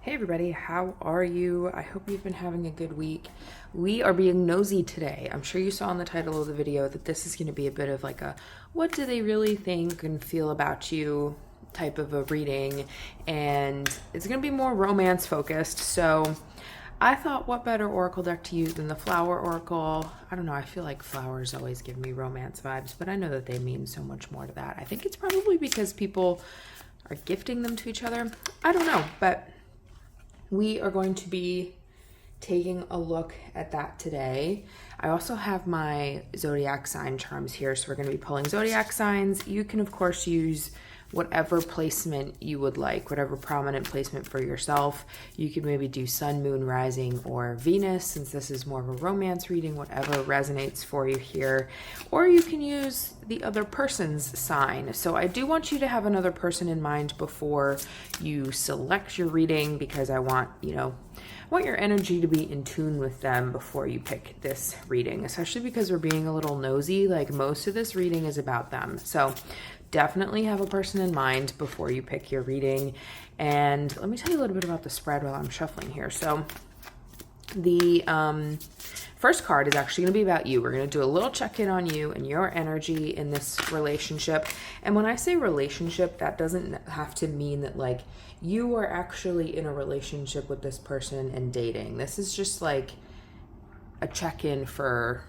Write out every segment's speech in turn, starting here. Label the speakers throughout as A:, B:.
A: Hey everybody, how are you? I hope you've been having a good week. We are being nosy today. I'm sure you saw in the title of the video that this is going to be a bit of like a what do they really think and feel about you type of a reading, and it's going to be more romance focused. So I thought, what better oracle deck to use than the Flower Oracle? I don't know, I feel like flowers always give me romance vibes, but I know that they mean so much more to that. I think it's probably because people are gifting them to each other. I don't know, but we are going to be taking a look at that today. I also have my zodiac sign charms here, so we're going to be pulling zodiac signs. You can, of course, use whatever placement you would like, whatever prominent placement for yourself. You could maybe do sun, moon, rising, or Venus, since this is more of a romance reading, whatever resonates for you here. Or you can use the other person's sign. So I do want you to have another person in mind before you select your reading, because I want, I want your energy to be in tune with them before you pick this reading, especially because we're being a little nosy. Like, most of this reading is about them. So definitely have a person in mind before you pick your reading. And let me tell you a little bit about the spread while I'm shuffling here. So the first card is actually going to be about you. We're going to do a little check-in on you and your energy in this relationship. And when I say relationship, that doesn't have to mean that like you are actually in a relationship with this person and dating. This is just like a check-in for,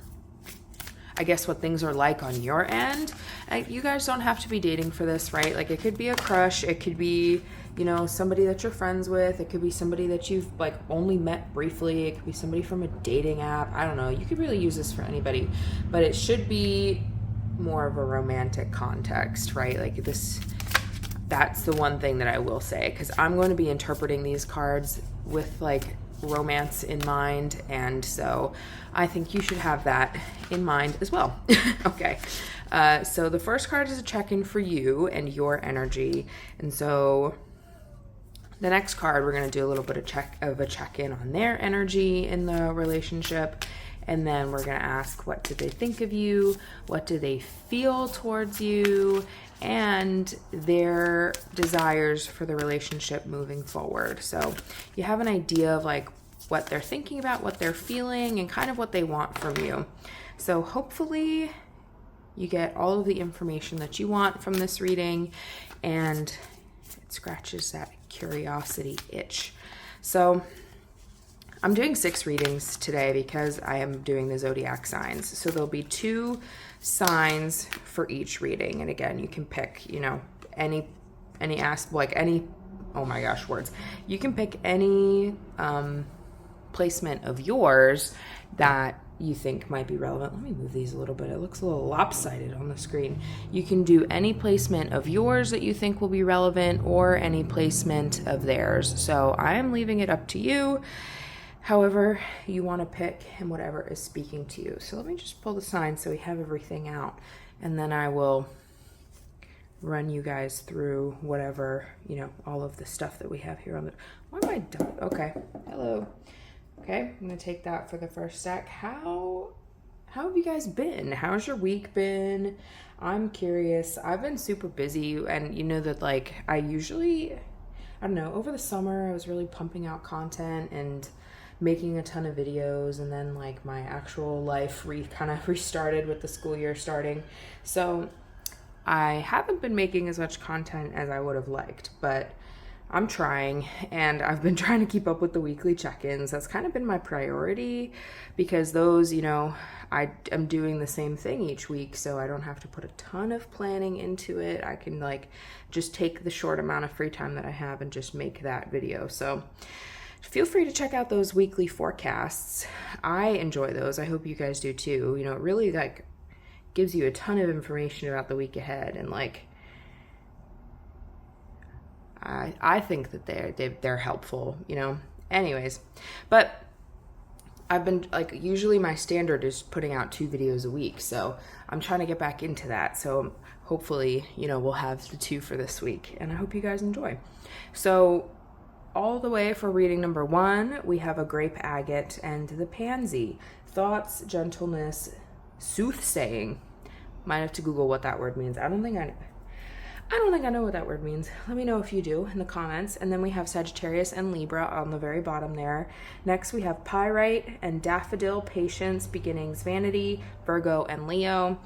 A: I guess, what things are like on your end. You guys don't have to be dating for this, right? Like, it could be a crush, it could be, somebody that you're friends with, it could be somebody that you've like only met briefly, it could be somebody from a dating app. I don't know, you could really use this for anybody, but it should be more of a romantic context, right? Like, that's the one thing that I will say, because I'm going to be interpreting these cards with like romance in mind, and so I think you should have that in mind as well. Okay, so the first card is a check-in for you and your energy, and so the next card we're going to do a little bit of a check-in on their energy in the relationship, and then we're going to ask, what do they think of you, what do they feel towards you, and their desires for the relationship moving forward. So you have an idea of like what they're thinking about, what they're feeling, and kind of what they want from you. So hopefully you get all of the information that you want from this reading, and it scratches that curiosity itch. So I'm doing 6 readings today because I am doing the zodiac signs. So there'll be 2 signs for each reading. And again, you can pick, any oh my gosh, words. You can pick any placement of yours that you think might be relevant. Let me move these a little bit. It looks a little lopsided on the screen. You can do any placement of yours that you think will be relevant, or any placement of theirs. So I am leaving it up to you, however you want to pick and whatever is speaking to you. So let me just pull the signs so we have everything out, and then I will run you guys through whatever, all of the stuff that we have here on the, why am I done? Okay, hello. Okay, I'm going to take that for the first deck. How have you guys been? How's your week been? I'm curious. I've been super busy, and that like I don't know, over the summer I was really pumping out content and making a ton of videos, and then like my actual life kind of restarted with the school year starting. So I haven't been making as much content as I would have liked, but I'm trying, and I've been trying to keep up with the weekly check-ins. That's kind of been my priority, because those, I am doing the same thing each week, so I don't have to put a ton of planning into it. I can like just take the short amount of free time that I have and just make that video. So feel free to check out those weekly forecasts. I enjoy those. I hope you guys do too. It really like gives you a ton of information about the week ahead, and like I think that they're helpful, anyways. But I've been like, usually my standard is putting out 2 videos a week, so I'm trying to get back into that. So hopefully, we'll have the 2 for this week, and I hope you guys enjoy. So all the way for reading number 1, we have a grape agate and the pansy. Thoughts, gentleness, soothsaying. Might have to Google what that word means. I don't think I know what that word means. Let me know if you do in the comments. And then we have Sagittarius and Libra on the very bottom there. Next we have Pyrite and Daffodil, Patience, Beginnings, Vanity, Virgo and Leo.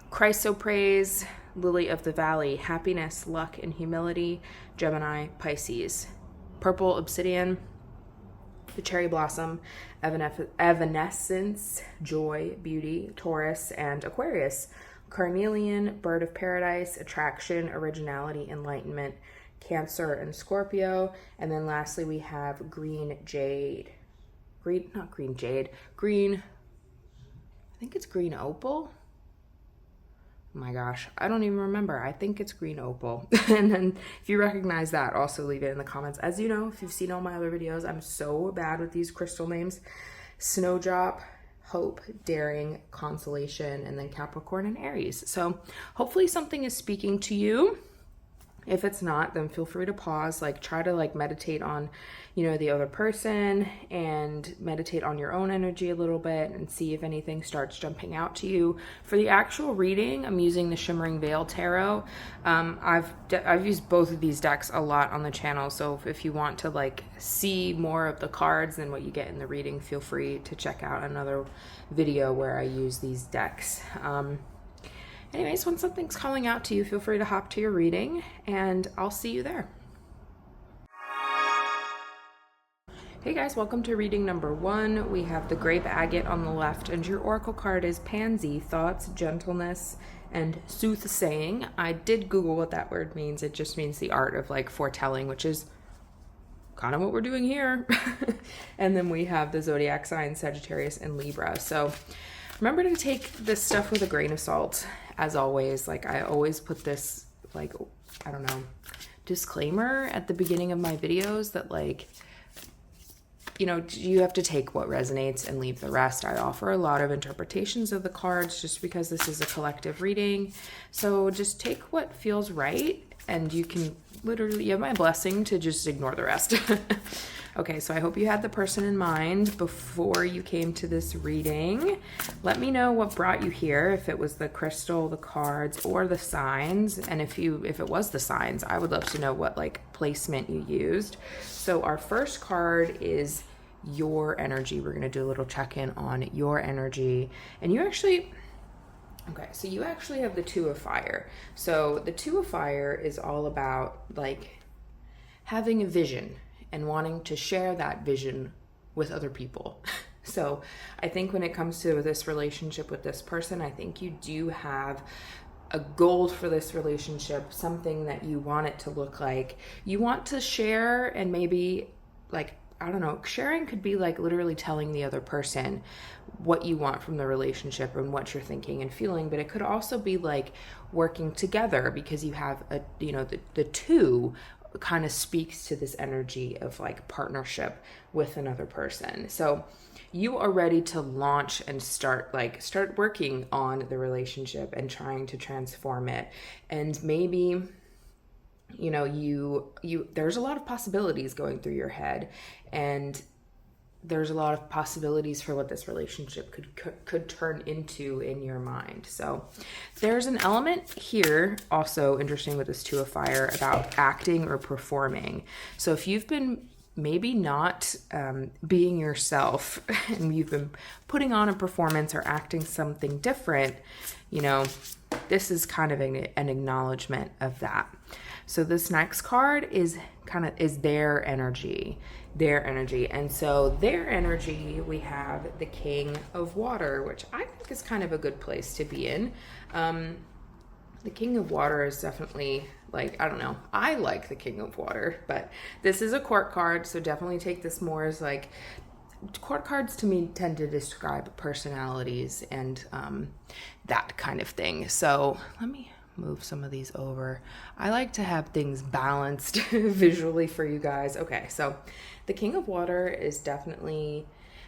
A: Chrysoprase, Lily of the Valley, Happiness, Luck and Humility, Gemini, Pisces. Purple Obsidian, the Cherry Blossom, Evanescence, Joy, Beauty, Taurus and Aquarius. Carnelian, Bird of Paradise, Attraction, Originality, Enlightenment, Cancer and Scorpio. And then lastly we have Green Jade. I think it's Green Opal. Oh my gosh, I don't even remember. I think it's Green Opal. And then if you recognize that, also leave it in the comments. As you know, if you've seen all my other videos, I'm so bad with these crystal names. Snowdrop, Hope, Daring, Consolation, and then Capricorn and Aries. So hopefully something is speaking to you. If it's not, then feel free to pause, like try to like meditate on, you know, the other person and meditate on your own energy a little bit and see if anything starts jumping out to you. For the actual reading, I'm using the Shimmering Veil Tarot. I've used both of these decks a lot on the channel. So if you want to like see more of the cards than what you get in the reading, feel free to check out another video where I use these decks. Anyways, when something's calling out to you, feel free to hop to your reading, and I'll see you there. Hey guys, welcome to reading number 1. We have the Grape Agate on the left, and your oracle card is Pansy, Thoughts, Gentleness, and Soothsaying. I did Google what that word means. It just means the art of like foretelling, which is kind of what we're doing here. And then we have the zodiac signs, Sagittarius and Libra. So remember to take this stuff with a grain of salt. As always, like I always put this, like, I don't know, disclaimer at the beginning of my videos that like, you know, you have to take what resonates and leave the rest. I offer a lot of interpretations of the cards just because this is a collective reading. So just take what feels right, and you can literally, you have my blessing to just ignore the rest. Okay, so I hope you had the person in mind before you came to this reading. Let me know what brought you here, if it was the crystal, the cards, or the signs. And if it was the signs, I would love to know what like placement you used. So our first card is your energy. We're gonna do a little check-in on your energy. And you actually, okay, so you actually have the Two of Fire. So the Two of Fire is all about like having a vision and wanting to share that vision with other people. So I think when it comes to this relationship with this person, I think you do have a goal for this relationship, something that you want it to look like. You want to share, and maybe like, I don't know, sharing could be like literally telling the other person what you want from the relationship and what you're thinking and feeling, but it could also be like working together because you have a, you know, the two kind of speaks to this energy of like partnership with another person. So you are ready to launch and start working on the relationship and trying to transform it. And maybe, you know, you there's a lot of possibilities going through your head, and there's a lot of possibilities for what this relationship could turn into in your mind. So there's an element here also interesting with this Two of Fire about acting or performing. So if you've been maybe not being yourself and you've been putting on a performance or acting something different, you know, this is kind of an acknowledgement of that. So this next card is their energy. And so their energy, we have the King of Water, which I think is kind of a good place to be in. The King of Water is definitely like, I don't know, I like the King of Water, but this is a court card, so definitely take this more as like, court cards to me tend to describe personalities and that kind of thing. So let me move some of these over. I like to have things balanced visually for you guys. Okay, so the King of Water is definitely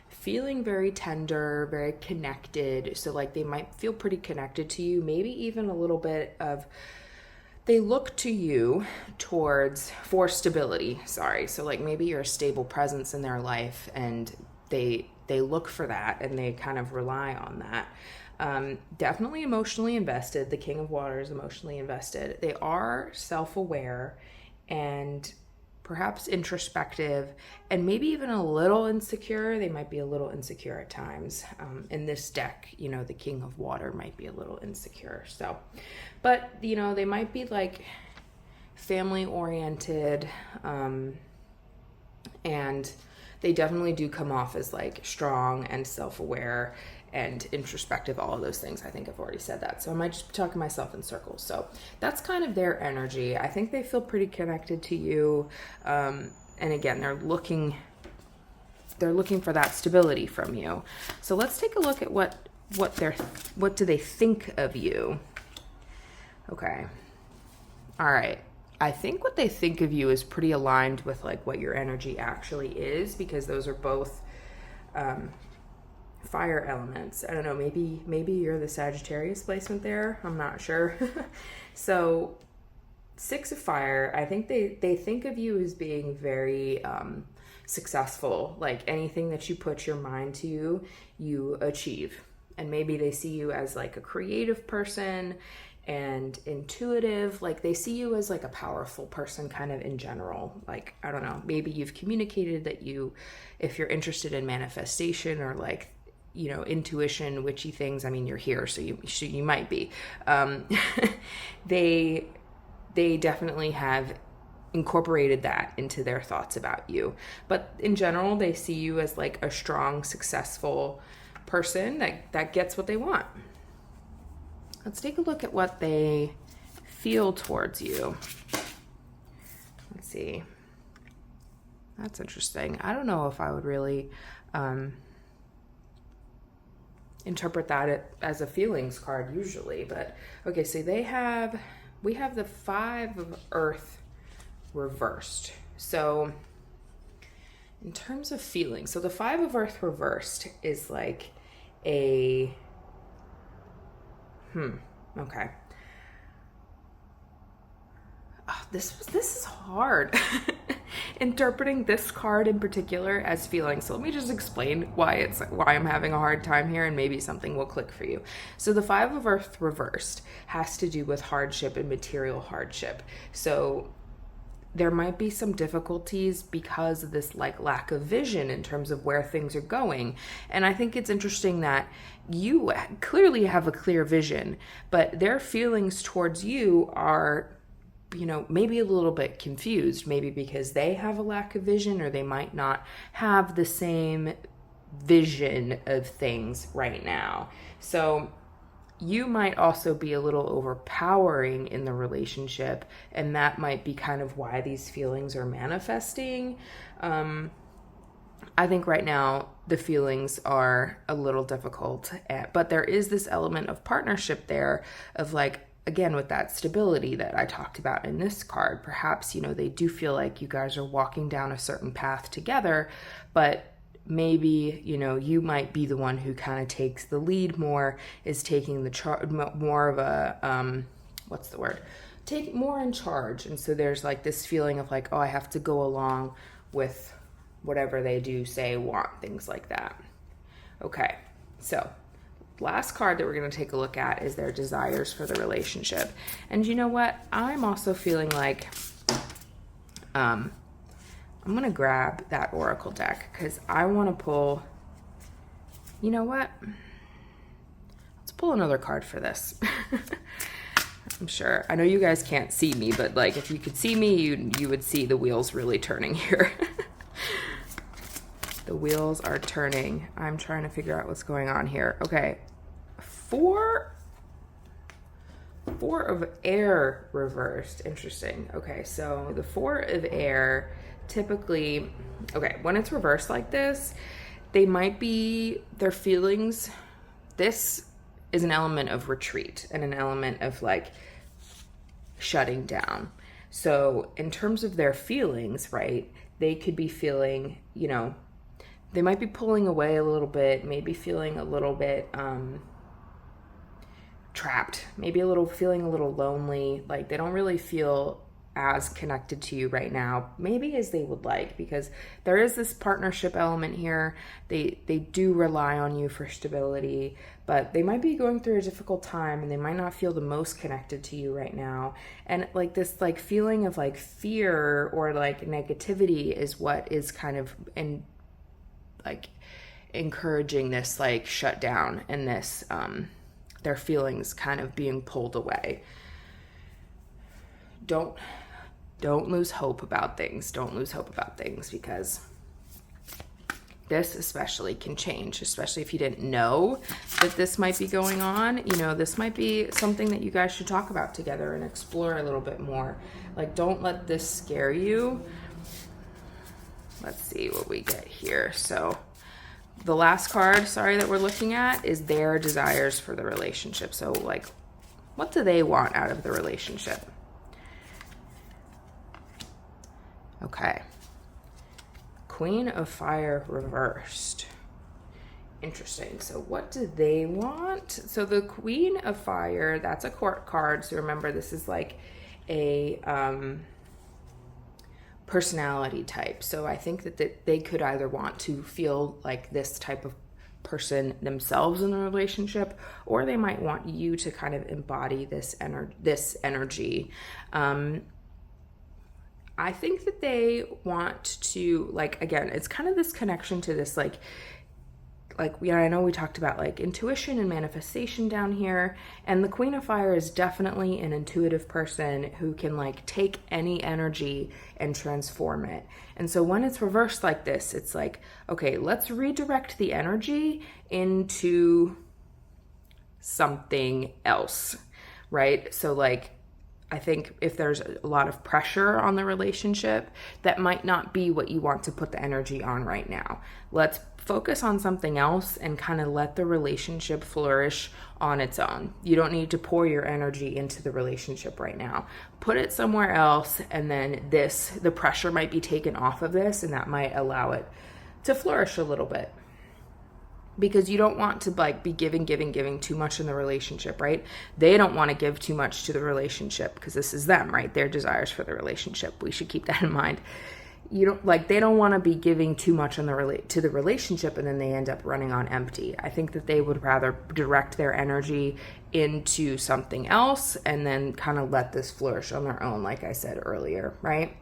A: feeling very tender, very connected. So like they might feel pretty connected to you, maybe even a little bit of, they look to you for stability. So like maybe you're a stable presence in their life and they look for that and they kind of rely on that. Definitely emotionally invested. The King of Water is emotionally invested. They are self-aware and perhaps introspective, and maybe even a little insecure. They might be a little insecure at times. In this deck, you know, the King of Water might be a little insecure. So, but, you know, they might be like family oriented, and they definitely do come off as like strong and self-aware and introspective, all of those things. I think I've already said that. So I might just be talking myself in circles. So that's kind of their energy. I think they feel pretty connected to you. And again, they're looking for that stability from you. So let's take a look at what do they think of you? Okay. All right. I think what they think of you is pretty aligned with like what your energy actually is, because those are both fire elements. I don't know, maybe you're the Sagittarius placement there. I'm not sure. So 6 of fire, I think they think of you as being very successful. Like anything that you put your mind to, you achieve. And maybe they see you as like a creative person and intuitive. Like they see you as like a powerful person kind of in general. Like, I don't know, maybe you've communicated that if you're interested in manifestation or like, you know, intuition, witchy things, I mean, you're here, so you might be. They definitely have incorporated that into their thoughts about you. But in general, they see you as like a strong, successful person that gets what they want. Let's take a look at what they feel towards you. Let's see. That's interesting. I don't know if I would really interpret that as a feelings card usually, but okay, so we have the 5 of Earth reversed. So in terms of feelings, so the 5 of Earth reversed is like okay. Oh, this is hard. Interpreting this card in particular as feelings. So let me just explain why I'm having a hard time here, and maybe something will click for you. So the 5 of Earth reversed has to do with hardship and material hardship. So there might be some difficulties because of this like lack of vision in terms of where things are going. And I think it's interesting that you clearly have a clear vision, but their feelings towards you are, you know, maybe a little bit confused, maybe because they have a lack of vision, or they might not have the same vision of things right now. So you might also be a little overpowering in the relationship, and that might be kind of why these feelings are manifesting. I think right now the feelings are a little difficult, but there is this element of partnership there of like, again, with that stability that I talked about in this card. Perhaps, you know, they do feel like you guys are walking down a certain path together, but maybe, you know, you might be the one who kind of takes the lead more, is taking the more of a, take more in charge. And so there's like this feeling of like, oh, I have to go along with whatever they do, say, want, things like that. Okay, so last card that we're going to take a look at is their desires for the relationship. And you know what? I'm also feeling like I'm going to grab that Oracle deck because I want to pull, you know what? Let's pull another card for this. I'm sure. I know you guys can't see me, but like if you could see me, you would see the wheels really turning here. The wheels are turning. I'm trying to figure out what's going on here. Okay. Four of air reversed. Interesting. Okay, so the 4 of air typically, okay, when it's reversed like this, they might be, their feelings, this is an element of retreat and an element of like shutting down. So in terms of their feelings, right, they could be feeling, you know, they might be pulling away a little bit, maybe feeling a little bit trapped, maybe feeling a little lonely, like they don't really feel as connected to you right now, maybe as they would like, because there is this partnership element here. They do rely on you for stability, but they might be going through a difficult time and they might not feel the most connected to you right now. And like this like feeling of like fear or like negativity is what is kind of like encouraging this like shutdown and this their feelings kind of being pulled away. Don't lose hope about things. Don't lose hope about things, because this especially can change, especially if you didn't know that this might be going on. You know, this might be something that you guys should talk about together and explore a little bit more. Like, don't let this scare you. Let's see what we get here. So the last card, that we're looking at is their desires for the relationship. So like, what do they want out of the relationship? Okay. Queen of Fire reversed. Interesting. So what do they want? So the Queen of Fire, that's a court card. So remember, this is like a personality type. So I think that they could either want to feel like this type of person themselves in the relationship, or they might want you to kind of embody this energy. I think that they want to, like, again, it's kind of this connection to this, like, I know we talked about like intuition and manifestation down here, and the Queen of Fire is definitely an intuitive person who can like take any energy and transform it. And so when it's reversed like this, it's like, okay, let's redirect the energy into something else, right? So like, I think if there's a lot of pressure on the relationship, that might not be what you want to put the energy on right now. Let's focus on something else and kind of let the relationship flourish on its own. You don't need to pour your energy into the relationship right now. Put it somewhere else, and then the pressure might be taken off of this, and that might allow it to flourish a little bit. Because you don't want to like be giving too much in the relationship, right? They don't want to give too much to the relationship because this is them, right? Their desires for the relationship. We should keep that in mind. They don't want to be giving too much to the relationship and then they end up running on empty. I think that they would rather direct their energy into something else and then kind of let this flourish on their own, like I said earlier, right?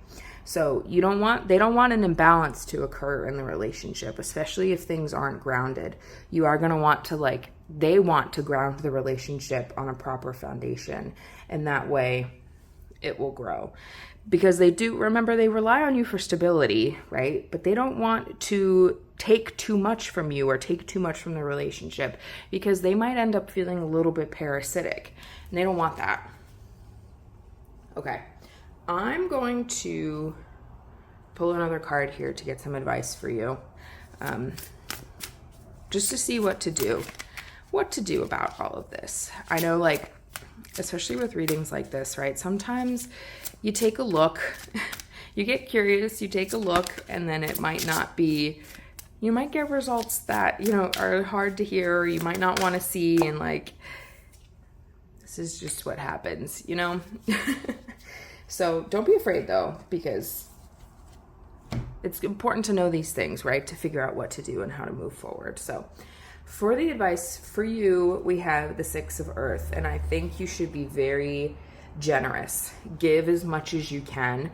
A: So they don't want an imbalance to occur in the relationship, especially if things aren't grounded. You are going to want to they want to ground the relationship on a proper foundation, and that way it will grow. Because they rely on you for stability, right? But they don't want to take too much from you or take too much from the relationship, because they might end up feeling a little bit parasitic, and they don't want that. Okay. I'm going to pull another card here to get some advice for you, just to see what to do about all of this. I know, like, especially with readings like this, right? Sometimes you take a look, you get curious, you take a look, and then it might not be, you might get results that, are hard to hear, or you might not want to see, and like, this is just what happens, So don't be afraid though, because it's important to know these things, right? To figure out what to do and how to move forward. So for the advice for you, we have the Six of Earth, and I think you should be very generous. Give as much as you can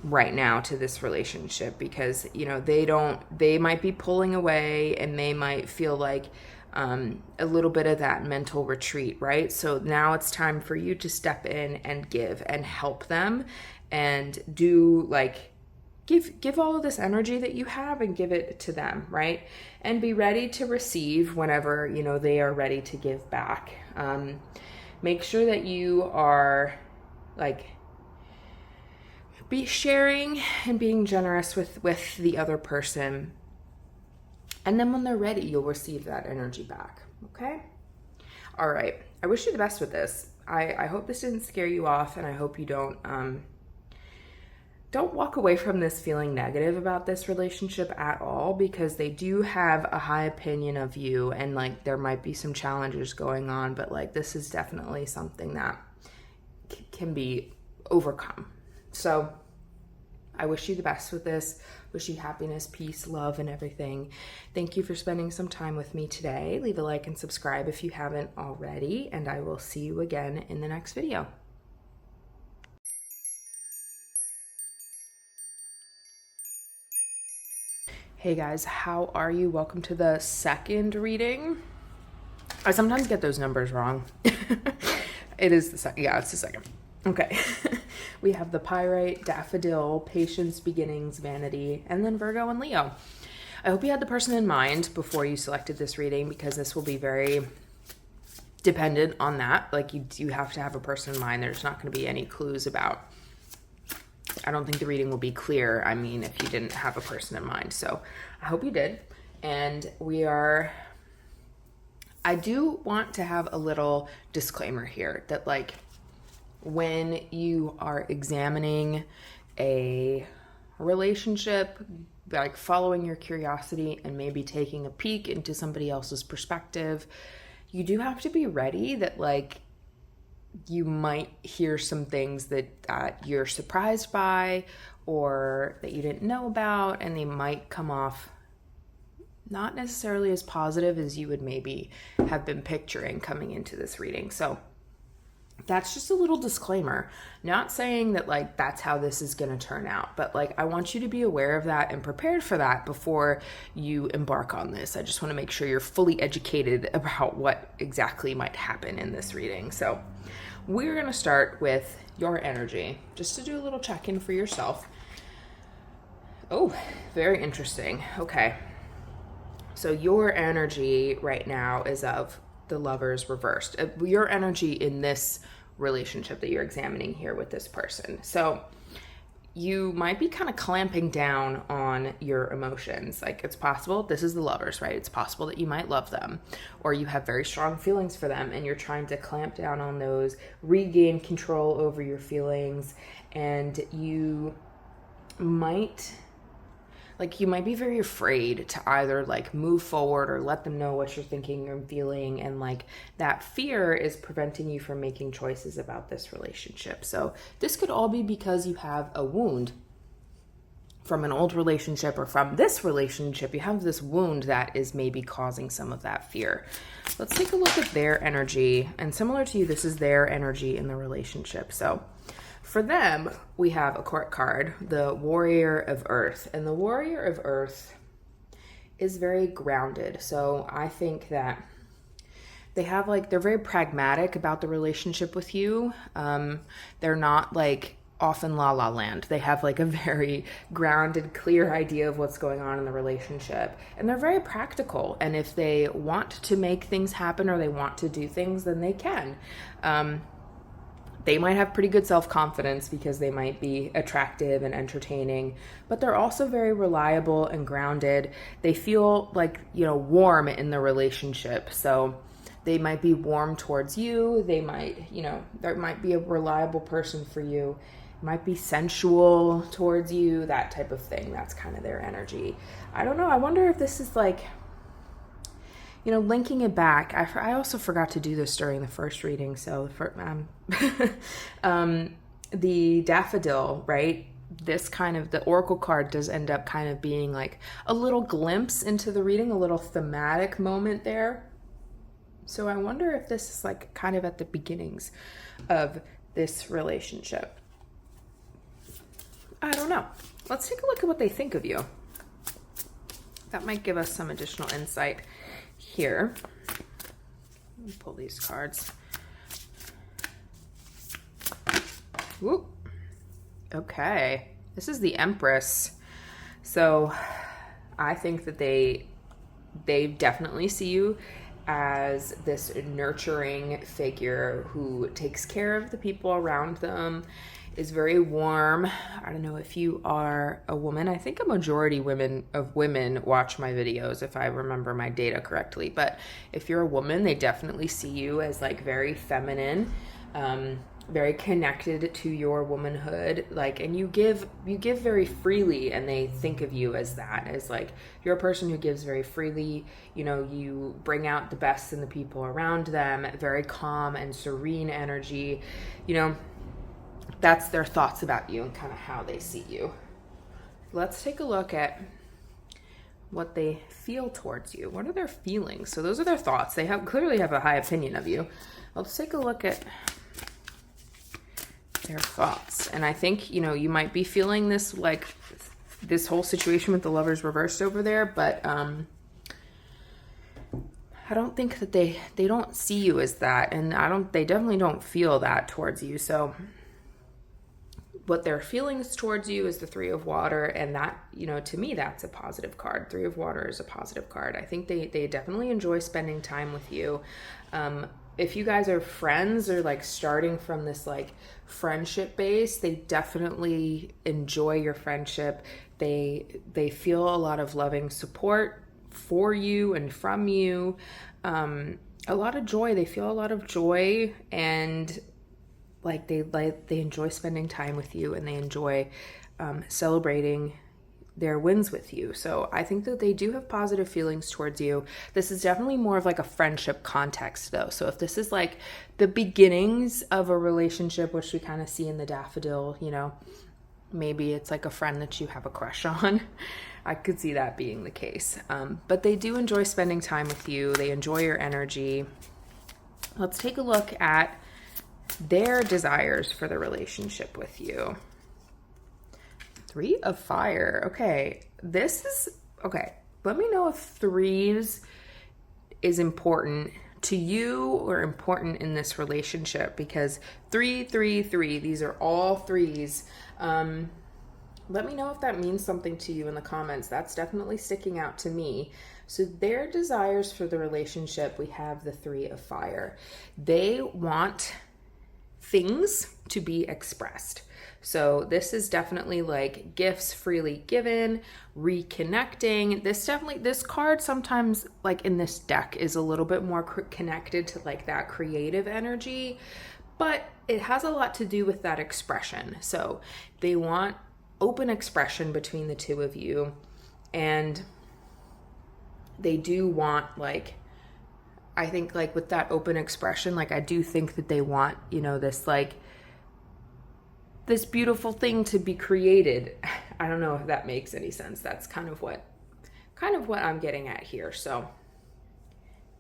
A: right now to this relationship, because, they might be pulling away and they might feel like a little bit of that mental retreat, right? So now it's time for you to step in and give and help them, and do give all of this energy that you have and give it to them, right? And be ready to receive whenever, they are ready to give back. Make sure that you are be sharing and being generous with the other person. And then when they're ready, you'll receive that energy back. Okay? All right. I wish you the best with this. I hope this didn't scare you off, and I hope you don't walk away from this feeling negative about this relationship at all, because they do have a high opinion of you, and there might be some challenges going on, but this is definitely something that can be overcome. So I wish you the best with this. Wish you happiness, peace, love, and everything. Thank you for spending some time with me today. Leave a like and subscribe if you haven't already, and I will see you again in the next video. Hey guys, how are you? Welcome to the second reading. I sometimes get those numbers wrong. It is the second. Yeah, it's the second. Okay. We have the Pyrite, Daffodil, Patience, Beginnings, Vanity, and then Virgo and Leo. I hope you had the person in mind before you selected this reading, because this will be very dependent on that. Like you have to have a person in mind. There's not going to be any clues about, I don't think the reading will be clear, I mean, if you didn't have a person in mind. So I hope you did. And I do want to have a little disclaimer here that, like, when you are examining a relationship, like following your curiosity and maybe taking a peek into somebody else's perspective, you do have to be ready that, like, you might hear some things that you're surprised by or that you didn't know about, and they might come off not necessarily as positive as you would maybe have been picturing coming into this reading. So that's just a little disclaimer. Not saying that, like, that's how this is going to turn out, but, like, I want you to be aware of that and prepared for that before you embark on this. I just want to make sure you're fully educated about what exactly might happen in this reading. So we're going to start with your energy, just to do a little check-in for yourself. Oh, very interesting. Okay. So your energy right now is of the Lovers reversed. Your energy in this relationship that you're examining here with this person. So you might be kind of clamping down on your emotions. Like, it's possible, this is the Lovers, right? It's possible that you might love them, or you have very strong feelings for them, and you're trying to clamp down on those, regain control over your feelings, and you might be very afraid to either, like, move forward or let them know what you're thinking or feeling. And, like, that fear is preventing you from making choices about this relationship. So this could all be because you have a wound from an old relationship, or from this relationship. You have this wound that is maybe causing some of that fear. Let's take a look at their energy. And similar to you, this is their energy in the relationship. So for them, we have a court card, the Warrior of Earth. And the Warrior of Earth is very grounded. So I think that they have, like, they're very pragmatic about the relationship with you. They're not, like, off in la la land. They have, like, a very grounded, clear idea of what's going on in the relationship. And they're very practical. And if they want to make things happen or they want to do things, then they can. They might have pretty good self-confidence because they might be attractive and entertaining, but they're also very reliable and grounded. They feel, like, warm in the relationship. So they might be warm towards you. They might, there might be a reliable person for you. Might be sensual towards you, that type of thing. That's kind of their energy. I don't know. I wonder if this is, like, linking it back. I also forgot to do this during the first reading. So the Daffodil, right? This kind of, the Oracle card does end up kind of being like a little glimpse into the reading, a little thematic moment there. So I wonder if this is, like, kind of at the beginnings of this relationship. I don't know. Let's take a look at what they think of you. That might give us some additional insight here. Let me pull these cards. Whoop. Okay. This is the Empress. So I think that they definitely see you as this nurturing figure who takes care of the people around them, is very warm. I don't know if you are a woman. I think a majority of women watch my videos, if I remember my data correctly. But if you're a woman, they definitely see you as, like, very feminine, very connected to your womanhood, like, and you give very freely, and they think of you as that, as, like, you're a person who gives very freely. You bring out the best in the people around them, very calm and serene energy. that's their thoughts about you and kind of how they see you. Let's take a look at what they feel towards you. What are their feelings? So those are their thoughts. They clearly have a high opinion of you. Let's take a look at their thoughts. And I think, you know, you might be feeling this, like this whole situation with the Lovers reversed over there, but I don't think that they don't see you as that, and they definitely don't feel that towards you. So what their feelings towards you is the Three of Water, and that, you know, to me, that's a positive card. Three of Water is a positive card. I think they definitely enjoy spending time with you. If you guys are friends or like starting from this like friendship base, they definitely enjoy your friendship. They feel a lot of loving support for you and from you. A lot of joy. They feel a lot of joy, and they enjoy spending time with you, and they enjoy celebrating their wins with you. So I think that they do have positive feelings towards you. This is definitely more of like a friendship context though. So if this is like the beginnings of a relationship, which we kind of see in the daffodil, you know, maybe it's like a friend that you have a crush on. I could see that being the case. But they do enjoy spending time with you. They enjoy your energy. Let's take a look at their desires for the relationship with you. Three of Fire. Okay. Okay. Let me know if threes is important to you or important in this relationship, because 3, 3, 3, these are all threes. Let me know if that means something to you in the comments. That's definitely sticking out to me. So their desires for the relationship, we have the Three of Fire. They want things to be expressed. So this is definitely like gifts freely given, reconnecting. This card sometimes, like in this deck, is a little bit more connected to like that creative energy, but it has a lot to do with that expression. So they want open expression between the two of you, and they do want, like, I think like with that open expression, like I do think that they want, you know, this like this beautiful thing to be created. I don't know if that makes any sense. That's kind of what I'm getting at here. So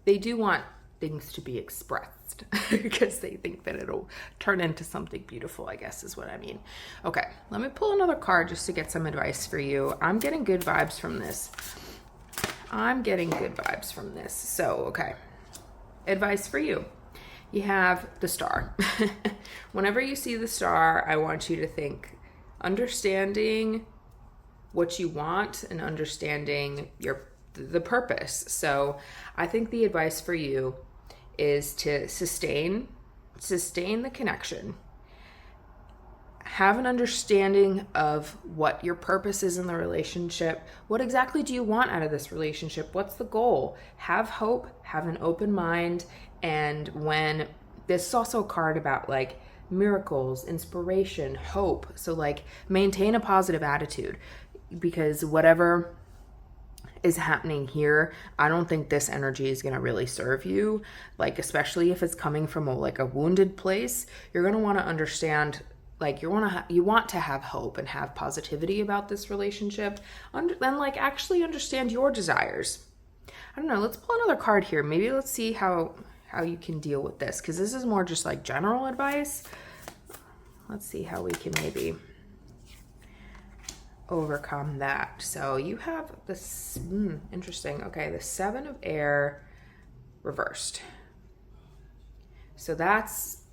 A: they do want things to be expressed because they think that it'll turn into something beautiful, I guess is what I mean. Okay, let me pull another card just to get some advice for you. I'm getting good vibes from this. So, okay. Advice for you. You have the Star. Whenever you see the Star, I want you to think understanding what you want and understanding the purpose. So I think the advice for you is to sustain the connection. Have an understanding of what your purpose is in the relationship. What exactly do you want out of this relationship? What's the goal? Have hope, have an open mind. And when this is also a card about like miracles, inspiration, hope. So like maintain a positive attitude, because whatever is happening here, I don't think this energy is going to really serve you. Like, especially if it's coming from a wounded place, you're going to want to understand, like you want to have hope and have positivity about this relationship, and like actually understand your desires. I don't know, let's pull another card here. Maybe let's see how you can deal with this, because this is more just like general advice. Let's see how we can maybe overcome that. So you have this, interesting. Okay, the Seven of Air reversed. So that's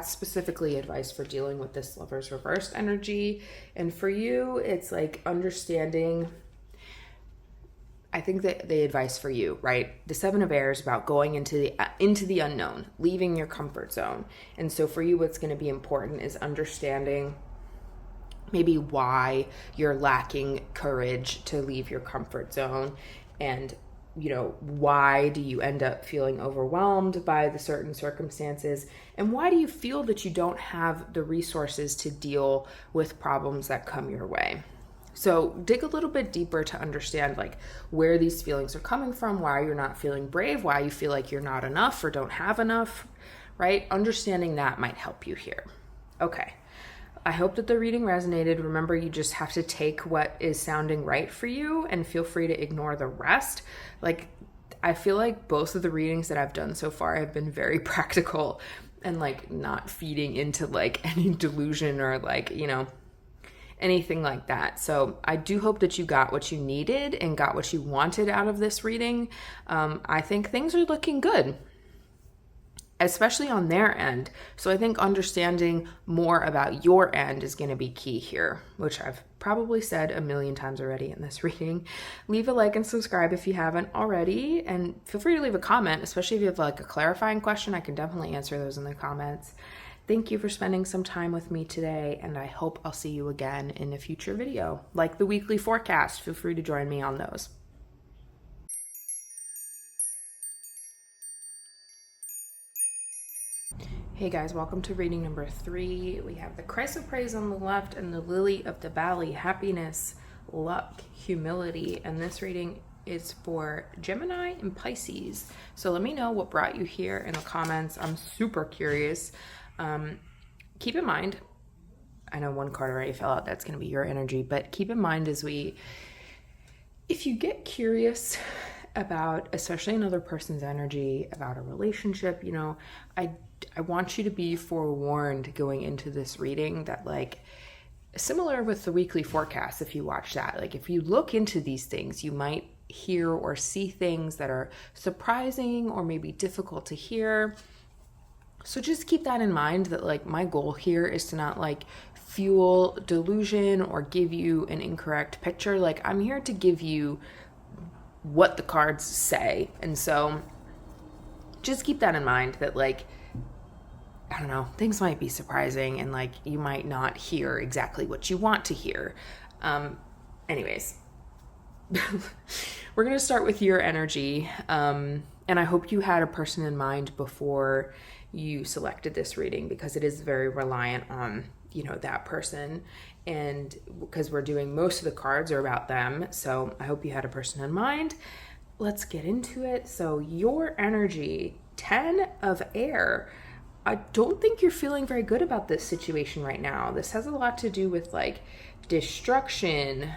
A: specifically advice for dealing with this Lover's reversed energy. And for you, it's like understanding, I think that the advice for you, right? The Seven of Air is about going into the unknown, leaving your comfort zone. And so for you, what's going to be important is understanding maybe why you're lacking courage to leave your comfort zone, and you know, why do you end up feeling overwhelmed by the certain circumstances, and why do you feel that you don't have the resources to deal with problems that come your way? So dig a little bit deeper to understand like where these feelings are coming from, why you're not feeling brave, why you feel like you're not enough or don't have enough, right? Understanding that might help you here. Okay. I hope that the reading resonated. Remember, you just have to take what is sounding right for you and feel free to ignore the rest. Like, I feel like both of the readings that I've done so far have been very practical and like not feeding into like any delusion or like, you know, anything like that. So I do hope that you got what you needed and got what you wanted out of this reading. I think things are looking good, especially on their end. So I think understanding more about your end is going to be key here, which I've probably said a million times already in this reading. Leave a like and subscribe if you haven't already, and feel free to leave a comment, especially if you have like a clarifying question. I can definitely answer those in the comments. Thank you for spending some time with me today, and I hope I'll see you again in a future video. Like the weekly forecast, feel free to join me on those. Hey guys, welcome to reading number 3. We have the chrysoprase on the left and the lily of the valley, happiness, luck, humility. And this reading is for Gemini and Pisces. So let me know what brought you here in the comments. I'm super curious. Keep in mind, I know one card already fell out, that's going to be your energy, but keep in mind if you get curious about, especially another person's energy, about a relationship, you know, I want you to be forewarned going into this reading that, like, similar with the weekly forecast, if you watch that, like if you look into these things, you might hear or see things that are surprising or maybe difficult to hear. So just keep that in mind, that like my goal here is to not like fuel delusion or give you an incorrect picture. Like, I'm here to give you what the cards say. And so just keep that in mind, that like, I don't know, things might be surprising and like you might not hear exactly what you want to hear. Anyways, we're going to start with your energy. And I hope you had a person in mind before you selected this reading, because it is very reliant on, you know, that person. And because we're doing, most of the cards are about them. So I hope you had a person in mind. Let's get into it. So your energy, 10 of air. I don't think you're feeling very good about this situation right now. This has a lot to do with like destruction,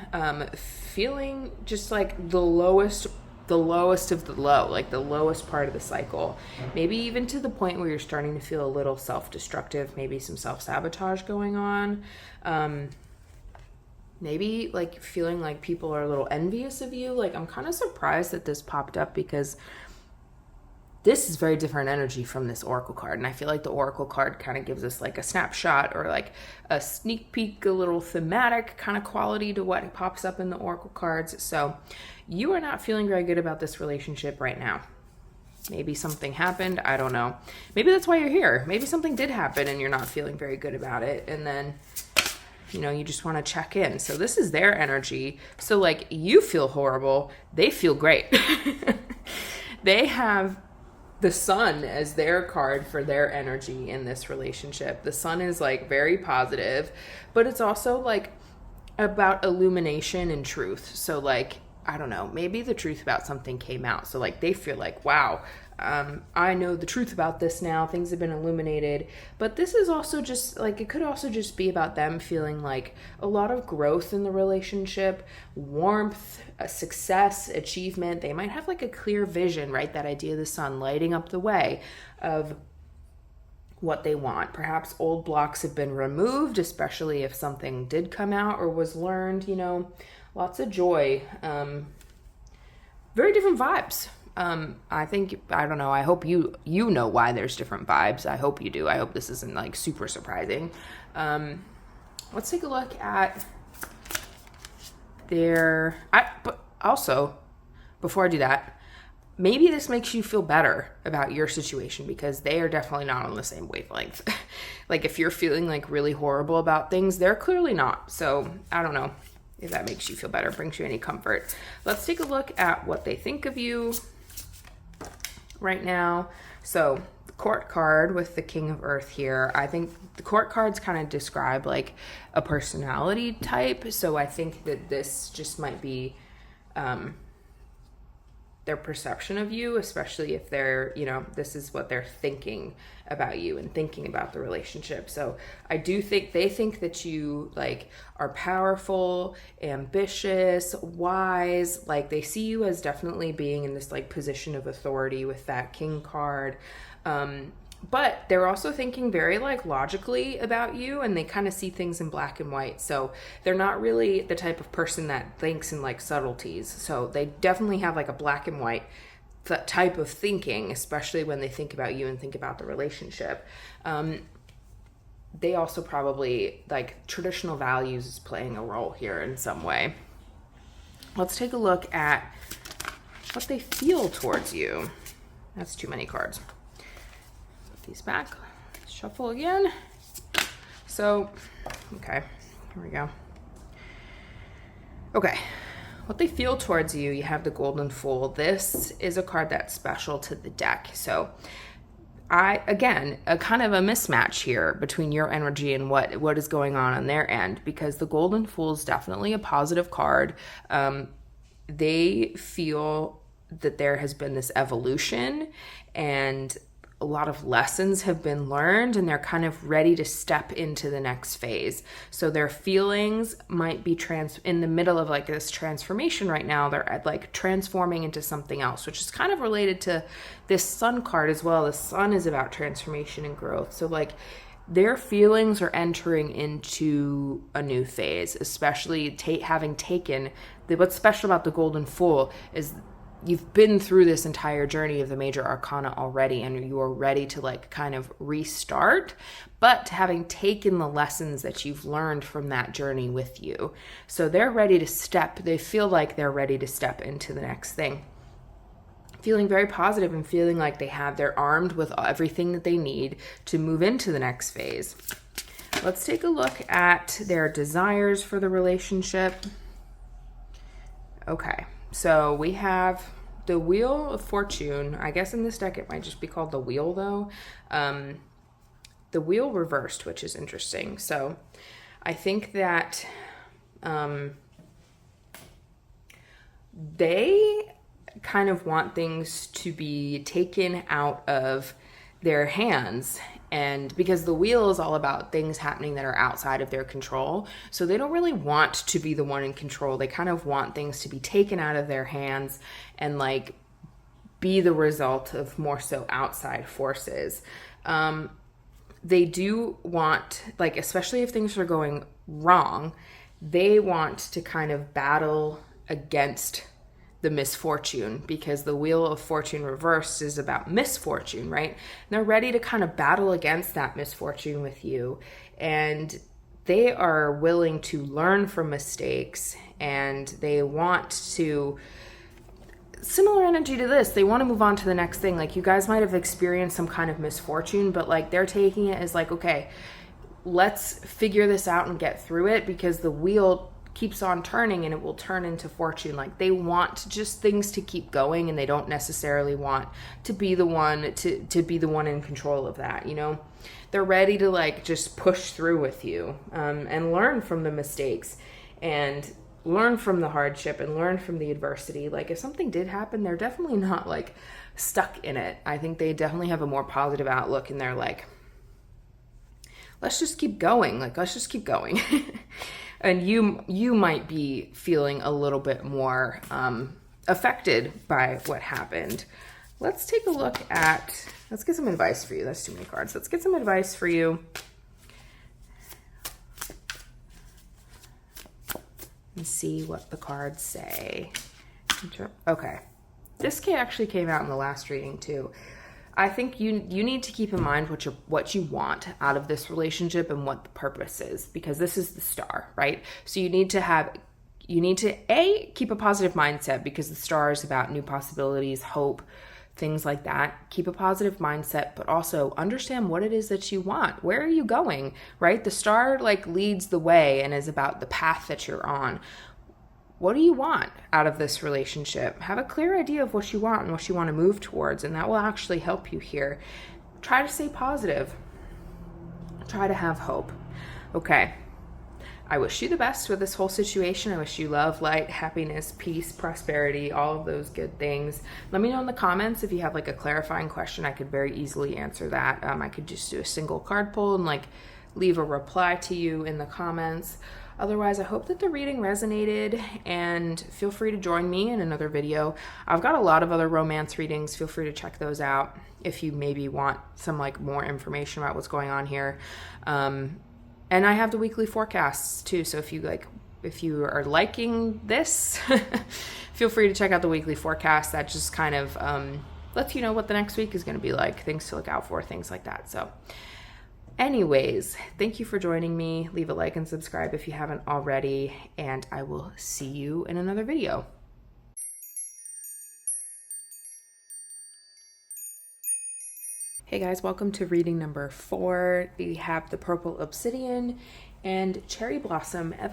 A: feeling just like the lowest of the low, like the lowest part of the cycle. Maybe even to the point where you're starting to feel a little self-destructive, maybe some self-sabotage going on. Maybe like feeling like people are a little envious of you. Like, I'm kind of surprised that this popped up, because this is very different energy from this oracle card. And I feel like the oracle card kind of gives us like a snapshot or like a sneak peek, a little thematic kind of quality to what pops up in the oracle cards. So you are not feeling very good about this relationship right now. Maybe something happened. I don't know. Maybe that's why you're here. Maybe something did happen and you're not feeling very good about it. And then, you know, you just want to check in. So this is their energy. So like, you feel horrible. They feel great. They have the sun as their card for their energy in this relationship. The sun is like very positive, but it's also like about illumination and truth. So like, I don't know, maybe the truth about something came out. So like they feel like, wow, I know the truth about this now. Things have been illuminated. But this is also just like, it could also just be about them feeling like a lot of growth in the relationship, warmth, success, achievement. They might have like a clear vision, right? That idea of the sun lighting up the way of what they want. Perhaps old blocks have been removed, especially if something did come out or was learned, you know, lots of joy, very different vibes. I think, I don't know, I hope you know why there's different vibes. I hope you do. I hope this isn't like super surprising. Let's take a look at but also, before I do that, maybe this makes you feel better about your situation, because they are definitely not on the same wavelength. Like if you're feeling like really horrible about things, they're clearly not. So I don't know if that makes you feel better, brings you any comfort. Let's take a look at what they think of you right now. So the court card with the King of Earth here, I think the court cards kind of describe like a personality type. So I think that this just might be, their perception of you, especially if they're, you know, this is what they're thinking about you and thinking about the relationship. So I do think they think that you like are powerful, ambitious, wise. Like they see you as definitely being in this like position of authority with that king card. But they're also thinking very like logically about you, and they kind of see things in black and white. So they're not really the type of person that thinks in like subtleties. So they definitely have like a black and white type of thinking, especially when they think about you and think about the relationship. They also probably like traditional values is playing a role here in some way. Let's take a look at what they feel towards you. That's too many cards. These back, shuffle again. So, okay, here we go. Okay, what they feel towards you, you have the Golden Fool. This is a card that's special to the deck. So again, a kind of a mismatch here between your energy and what is going on their end, because the Golden Fool is definitely a positive card. They feel that there has been this evolution and a lot of lessons have been learned, and they're kind of ready to step into the next phase. So their feelings might be in the middle of like this transformation right now. They're like transforming into something else, which is kind of related to this Sun card as well. The Sun is about transformation and growth. So like their feelings are entering into a new phase, especially having taken what's special about the Golden Fool is you've been through this entire journey of the major arcana already, and you are ready to like kind of restart, but having taken the lessons that you've learned from that journey with you. So they're ready to they feel like they're ready to step into the next thing. Feeling very positive and feeling like they're armed with everything that they need to move into the next phase. Let's take a look at their desires for the relationship. Okay. So we have the Wheel of Fortune. I guess in this deck it might just be called the Wheel though. The Wheel reversed, which is interesting. So I think that they kind of want things to be taken out of their hands, and because the Wheel is all about things happening that are outside of their control, so they don't really want to be the one in control. They kind of want things to be taken out of their hands and like be the result of more so outside forces. They do want, like, especially if things are going wrong, they want to kind of battle against the misfortune, because the Wheel of Fortune reversed is about misfortune, right? And they're ready to kind of battle against that misfortune with you, and they are willing to learn from mistakes, and they want to, similar energy to this, they want to move on to the next thing. Like, you guys might have experienced some kind of misfortune, but like they're taking it as like, okay, let's figure this out and get through it, because the wheel keeps on turning and it will turn into fortune. Like, they want just things to keep going, and they don't necessarily want to be the one to be the one in control of that, you know? They're ready to like just push through with you, and learn from the mistakes and learn from the hardship and learn from the adversity. Like, if something did happen, they're definitely not like stuck in it. I think they definitely have a more positive outlook, and they're like, let's just keep going. Like, let's just keep going. And you might be feeling a little bit more affected by what happened. Let's take a look at, let's get some advice for you. That's too many cards. Let's get some advice for you. And see what the cards say. Okay. This actually came out in the last reading too. I think you need to keep in mind what you want out of this relationship and what the purpose is, because this is the Star, right? So you need to keep a positive mindset, because the Star is about new possibilities, hope, things like that. Keep a positive mindset, but also understand what it is that you want. Where are you going, right? The Star like leads the way and is about the path that you're on. What do you want out of this relationship? Have a clear idea of what you want and what you want to move towards, and that will actually help you here. Try to stay positive. Try to have hope. Okay. I wish you the best with this whole situation. I wish you love, light, happiness, peace, prosperity, all of those good things. Let me know in the comments if you have like a clarifying question. I could very easily answer that. I could just do a single card pull and like leave a reply to you in the comments. Otherwise, I hope that the reading resonated, and feel free to join me in another video. I've got a lot of other romance readings. Feel free to check those out if you maybe want some like more information about what's going on here. And I have the weekly forecasts too. So if you are liking this, feel free to check out the weekly forecast. That just kind of lets you know what the next week is going to be like, things to look out for, things like that. So anyways, thank you for joining me. Leave a like and subscribe if you haven't already, and I will see you in another video. Hey guys, welcome to reading number 4. We have the purple obsidian and cherry blossom, I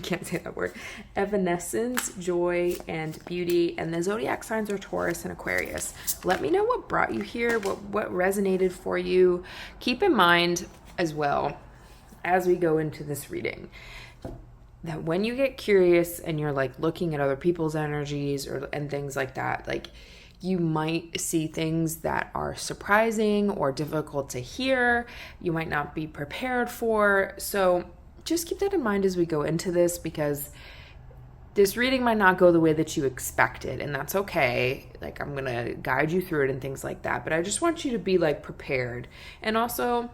A: can't say that word, evanescence, joy, and beauty. And the zodiac signs are Taurus and Aquarius. Let me know what brought you here, what resonated for you. Keep in mind as well, as we go into this reading, that when you get curious and you're like looking at other people's energies and things like that, like you might see things that are surprising or difficult to hear. You might not be prepared for. So just keep that in mind as we go into this, because this reading might not go the way that you expected, and that's okay. Like, I'm gonna guide you through it and things like that, but I just want you to be like prepared, and also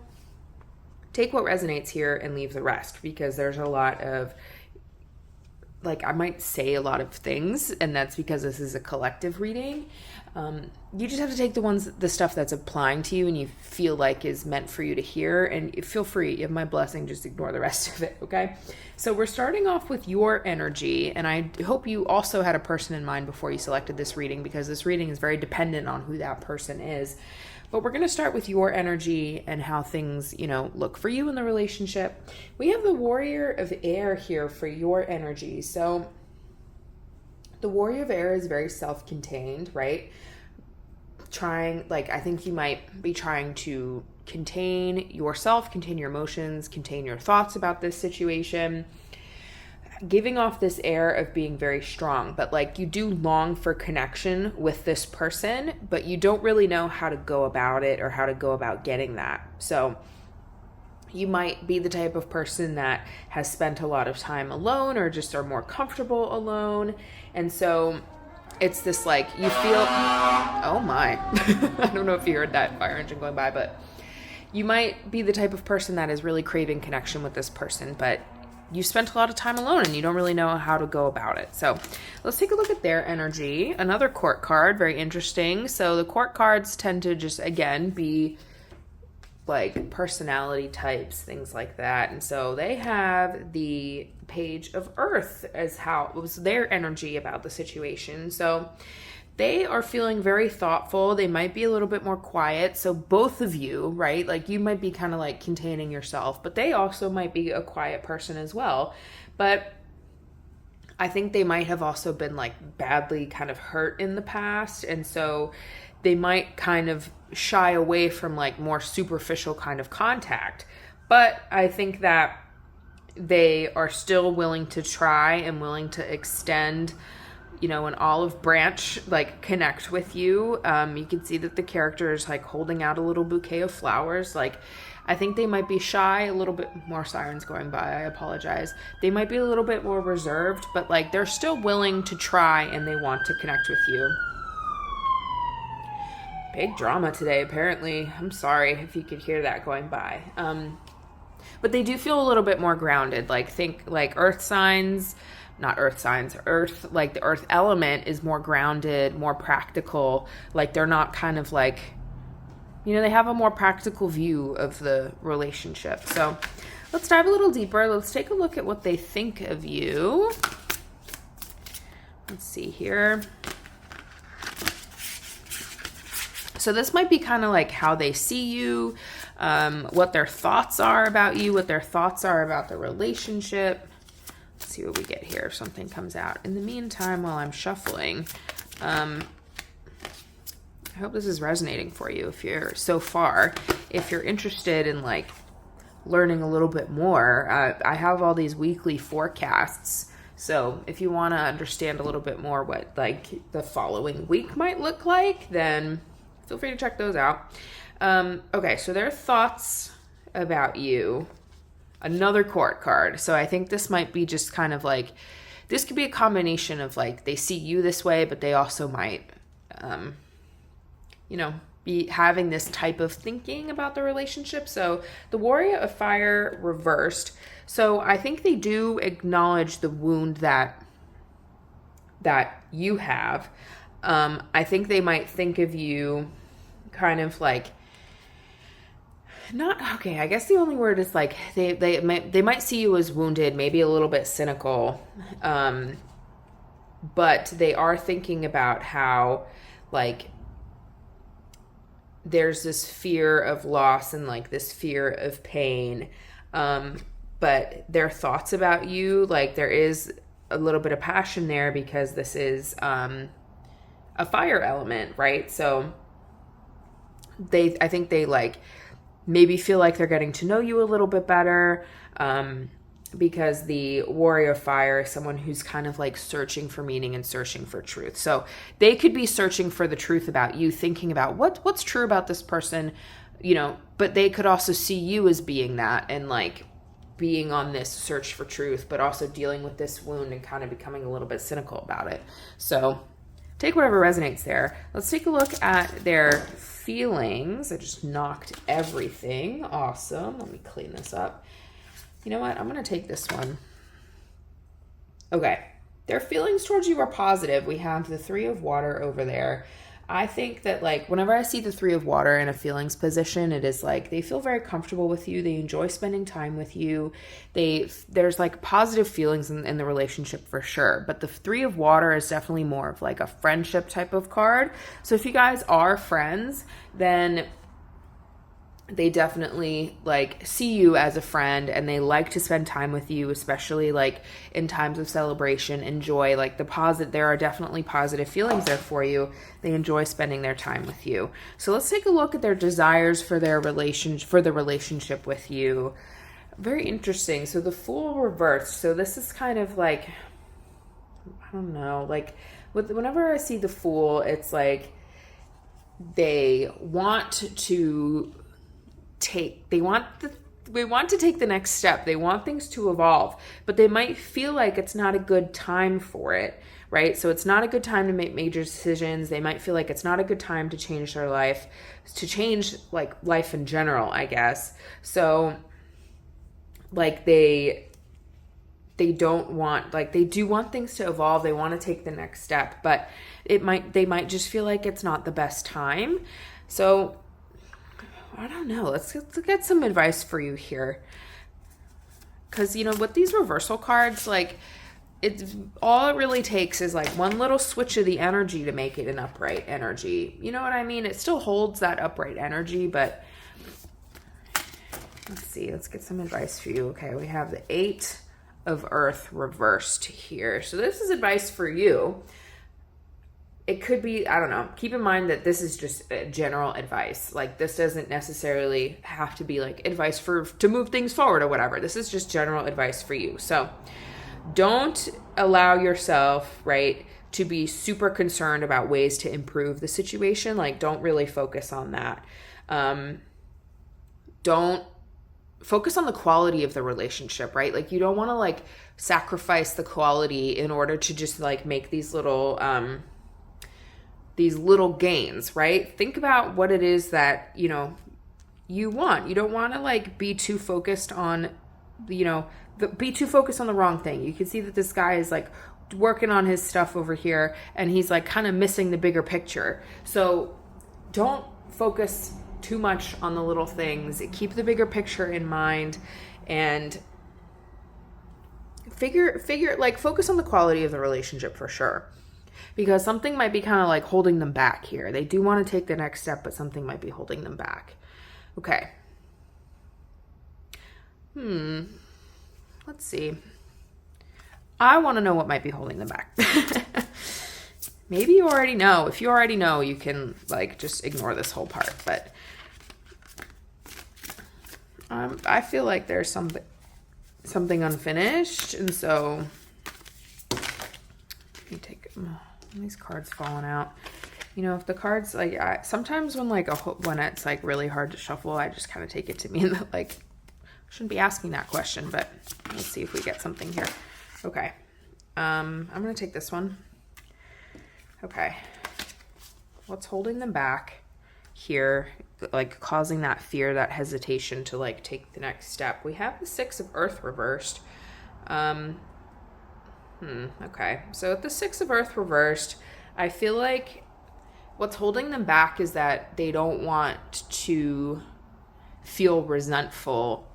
A: take what resonates here and leave the rest, because there's a lot of, like, I might say a lot of things, and that's because this is a collective reading. You just have to take the stuff that's applying to you and you feel like is meant for you to hear, and feel free, you have my blessing, just ignore the rest of it, okay? So we're starting off with your energy, and I hope you also had a person in mind before you selected this reading, because this reading is very dependent on who that person is. But we're going to start with your energy and how things, look for you in the relationship. We have the Warrior of Air here for your energy. So the Warrior of Air is very self-contained, right? I think you might be trying to contain yourself, contain your emotions, contain your thoughts about this situation, giving off this air of being very strong, but like you do long for connection with this person, but you don't really know how to go about it or how to go about getting that. So you might be the type of person that has spent a lot of time alone or just are more comfortable alone. And so it's this like, you feel, oh my, I don't know if you heard that fire engine going by, but you might be the type of person that is really craving connection with this person, but you spent a lot of time alone and you don't really know how to go about it. So let's take a look at their energy. Another court card, very interesting. So the court cards tend to just, again, be like personality types, things like that. And so they have the Page of Earth as how it was their energy about the situation. So they are feeling very thoughtful. They might be a little bit more quiet. So both of you, right? Like you might be kind of like containing yourself, but they also might be a quiet person as well. But I think they might have also been like badly kind of hurt in the past. And so they might kind of shy away from like more superficial kind of contact. But I think that they are still willing to try and willing to extend, an olive branch, like connect with you. You can see that the character is like holding out a little bouquet of flowers. Like, I think they might be shy, a little bit more sirens going by. I apologize. They might be a little bit more reserved, but like they're still willing to try and they want to connect with you. Big drama today, apparently. I'm sorry if you could hear that going by. But they do feel a little bit more grounded. Like, think like earth signs, not earth signs, earth, like the earth element is more grounded, more practical. Like they're not kind of like, they have a more practical view of the relationship. So let's dive a little deeper. Let's take a look at what they think of you. Let's see here. So this might be kind of like how they see you, what their thoughts are about you, what their thoughts are about the relationship. Let's see what we get here if something comes out. In the meantime, while I'm shuffling, I hope this is resonating for you if you're interested in like learning a little bit more. I have all these weekly forecasts. So if you want to understand a little bit more what like the following week might look like, then feel free to check those out. Okay, so their thoughts about you. Another court card. So I think this might be just kind of like, this could be a combination of like, they see you this way, but they also might, be having this type of thinking about the relationship. So the Warrior of Fire reversed. So I think they do acknowledge the wound that you have. I think they might think of you kind of like, not okay. I guess the only word is like they might see you as wounded, maybe a little bit cynical, but they are thinking about how like there's this fear of loss and like this fear of pain, but their thoughts about you, like there is a little bit of passion there because this is a fire element, right? So I think they like maybe feel like they're getting to know you a little bit better, because the Warrior of Fire is someone who's kind of like searching for meaning and searching for truth. So they could be searching for the truth about you, thinking about what's true about this person, but they could also see you as being that and like being on this search for truth, but also dealing with this wound and kind of becoming a little bit cynical about it. So take whatever resonates there. Let's take a look at their feelings. I just knocked everything. Awesome. Let me clean this up. You know what? I'm going to take this one. Okay. Their feelings towards you are positive. We have the Three of Water over there. I think that like whenever I see the Three of Water in a feelings position, it is like they feel very comfortable with you. They enjoy spending time with you. There's like positive feelings in the relationship for sure. But the Three of Water is definitely more of like a friendship type of card. So if you guys are friends, then they definitely like see you as a friend and they like to spend time with you, especially like in times of celebration, enjoy like there are definitely positive feelings there for you. They enjoy spending their time with you. So let's take a look at their desires for the relationship with you. Very interesting. So the Fool reversed. So this is kind of like, I don't know, like whenever I see the Fool, it's like they want to take the next step. They want things to evolve, but they might feel like it's not a good time for it, right? So it's not a good time to make major decisions. They might feel like it's not a good time to change their life, to change like life in general, I guess. So like they don't want, like they do want things to evolve. They want to take the next step, but they might just feel like it's not the best time. So I don't know. Let's get some advice for you here. Because, with these reversal cards, like, all it really takes is, like, one little switch of the energy to make it an upright energy. You know what I mean? It still holds that upright energy, but let's see. Let's get some advice for you. Okay, we have the Eight of Earth reversed here. So this is advice for you. It could be, I don't know, keep in mind that this is just general advice. Like, this doesn't necessarily have to be, like, advice to move things forward or whatever. This is just general advice for you. So, don't allow yourself, right, to be super concerned about ways to improve the situation. Like, don't really focus on that. Don't focus on the quality of the relationship, right? Like, you don't want to, like, sacrifice the quality in order to just, like, make these little gains, right? Think about what it is that, you want. You don't want to like be too focused on, be too focused on the wrong thing. You can see that this guy is like working on his stuff over here and he's like kind of missing the bigger picture. So don't focus too much on the little things. Keep the bigger picture in mind and focus on the quality of the relationship for sure. Because something might be kind of like holding them back here. They do want to take the next step, but something might be holding them back. Okay. Let's see. I want to know what might be holding them back. Maybe you already know. If you already know, you can like just ignore this whole part. But I I feel like there's something unfinished. And so let me take these cards falling out. You know, if the cards, like, sometimes when it's like really hard to shuffle, I just kind of take it to mean that, like, I shouldn't be asking that question, but let's see if we get something here. Okay. I'm going to take this one. Okay. What's holding them back here, like causing that fear, that hesitation to like take the next step? We have the Six of Earth reversed. Okay. So with the Six of Earth reversed, I feel like what's holding them back is that they don't want to feel resentful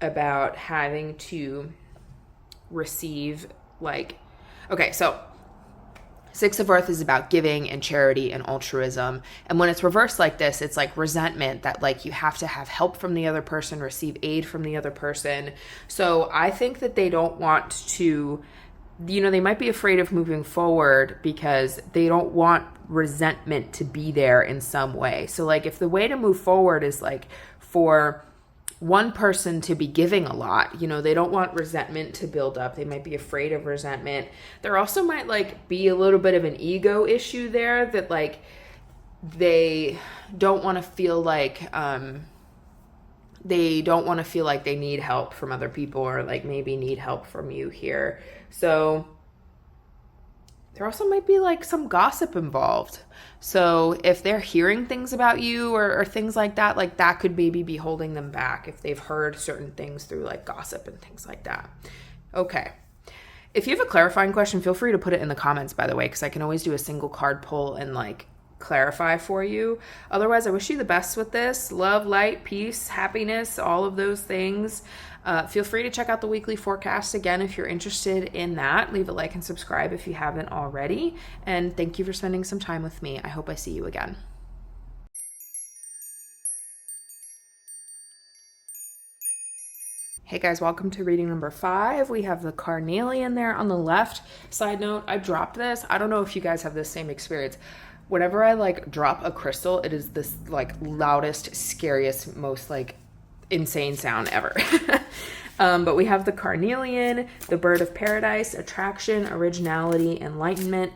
A: about having to receive, like, okay, so Six of Earth is about giving and charity and altruism. And when it's reversed like this, it's like resentment, that like you have to have help from the other person, receive aid from the other person. So I think that they don't want to, you know, they might be afraid of moving forward because they don't want resentment to be there in some way. So like if the way to move forward is like for one person to be giving a lot, you know, they don't want resentment to build up. They might be afraid of resentment. There also might like be a little bit of an ego issue there, that like they don't want to feel like they need help from other people, or like maybe need help from you here. So there also might be like some gossip involved. So if they're hearing things about you or things like that could maybe be holding them back if they've heard certain things through like gossip and things like that. Okay. If you have a clarifying question, feel free to put it in the comments, by the way, because I can always do a single card pull and like clarify for you. Otherwise, I wish you the best with this. Love, light, peace, happiness, all of those things. Feel free to check out the weekly forecast again if you're interested in that. Leave a like and subscribe if you haven't already. And thank you for spending some time with me. I hope I see you again. Hey guys, welcome to reading number 5. We have the carnelian there on the left. Side note, I dropped this. I don't know if you guys have this same experience. Whenever I like drop a crystal, it is this like loudest, scariest, most like insane sound ever. But we have the carnelian, the bird of paradise, attraction, originality, enlightenment.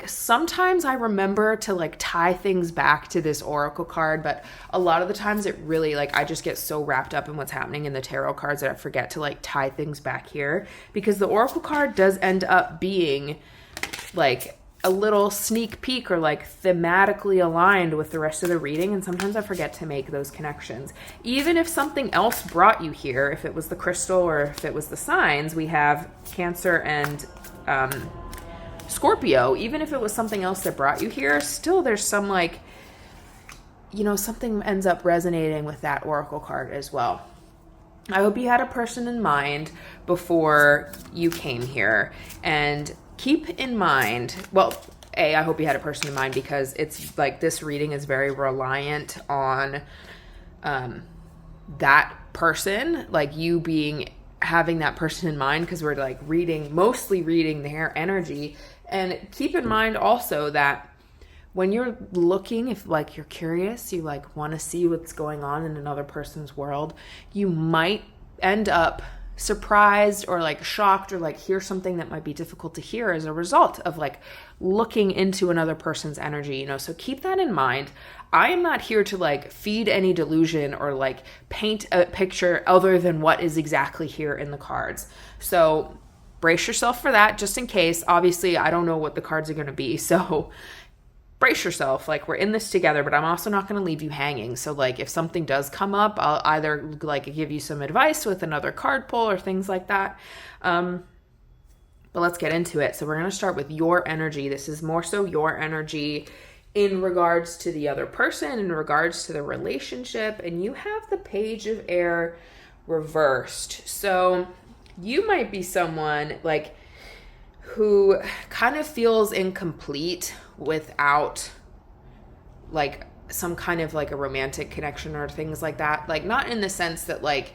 A: Sometimes I remember to like tie things back to this oracle card, but a lot of the times it really I just get so wrapped up in what's happening in the tarot cards that I forget to like tie things back here, because the oracle card does end up being like a little sneak peek or like thematically aligned with the rest of the reading, and sometimes I forget to make those connections. Even if something else brought you here, if it was the crystal or if it was the signs, we have Cancer and Scorpio. Even if it was something else that brought you here, still there's some like, you know, something ends up resonating with that oracle card as well. I hope you had a person in mind before you came here, and keep in mind, well, I hope you had a person in mind because it's like this reading is very reliant on that person, like you having that person in mind, because we're like mostly reading their energy. And keep in mind also that when you're looking, if like you're curious, you like want to see what's going on in another person's world, you might end up surprised or like shocked or like hear something that might be difficult to hear as a result of like looking into another person's energy, you know. So keep that in mind. I am not here to like feed any delusion or like paint a picture other than what is exactly here in the cards. So brace yourself for that, just in case. Obviously, I don't know what the cards are going to be, so brace yourself. Like, we're in this together, but I'm also not going to leave you hanging. So like if something does come up, I'll either like give you some advice with another card pull or things like that. But let's get into it. So we're going to start with your energy. This is more so your energy in regards to the other person, in regards to the relationship. And you have the Page of Air reversed. So you might be someone like who kind of feels incomplete without like some kind of like a romantic connection or things like that. Like, not in the sense that like,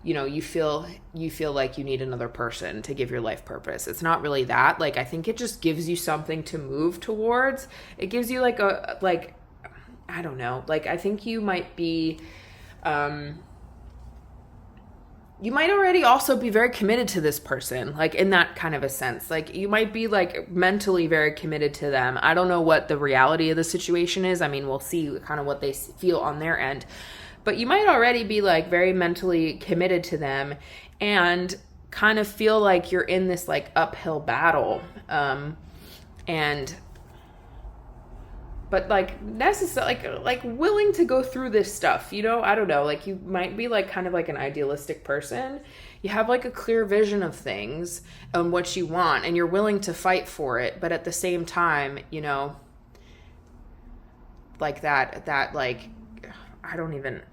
A: you know, you feel like you need another person to give your life purpose. It's not really that. Like, I think it just gives you something to move towards. It gives you like I don't know, like I think you might be you might already also be very committed to this person, like in that kind of a sense. Like you might be like mentally very committed to them. I don't know what the reality of the situation is. I mean, we'll see kind of what they feel on their end. But you might already be like very mentally committed to them and kind of feel like you're in this like uphill battle. But like necessary, like willing to go through this stuff, you know? I don't know. Like you might be like kind of like an idealistic person. You have like a clear vision of things and what you want, and you're willing to fight for it. But at the same time, you know, like that like, I don't even.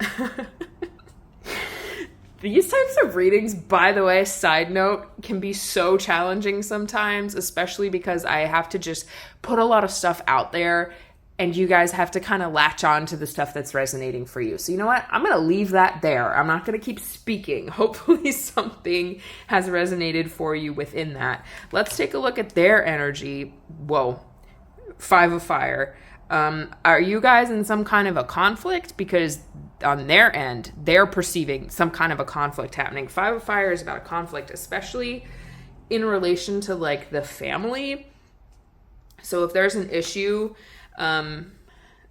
A: These types of readings, by the way, side note, can be so challenging sometimes, especially because I have to just put a lot of stuff out there and you guys have to kind of latch on to the stuff that's resonating for you. So you know what? I'm going to leave that there. I'm not going to keep speaking. Hopefully something has resonated for you within that. Let's take a look at their energy. Whoa. 5 of Fire. Are you guys in some kind of a conflict? Because on their end, they're perceiving some kind of a conflict happening. 5 of Fire is about a conflict, especially in relation to like the family. So if there's an issue, I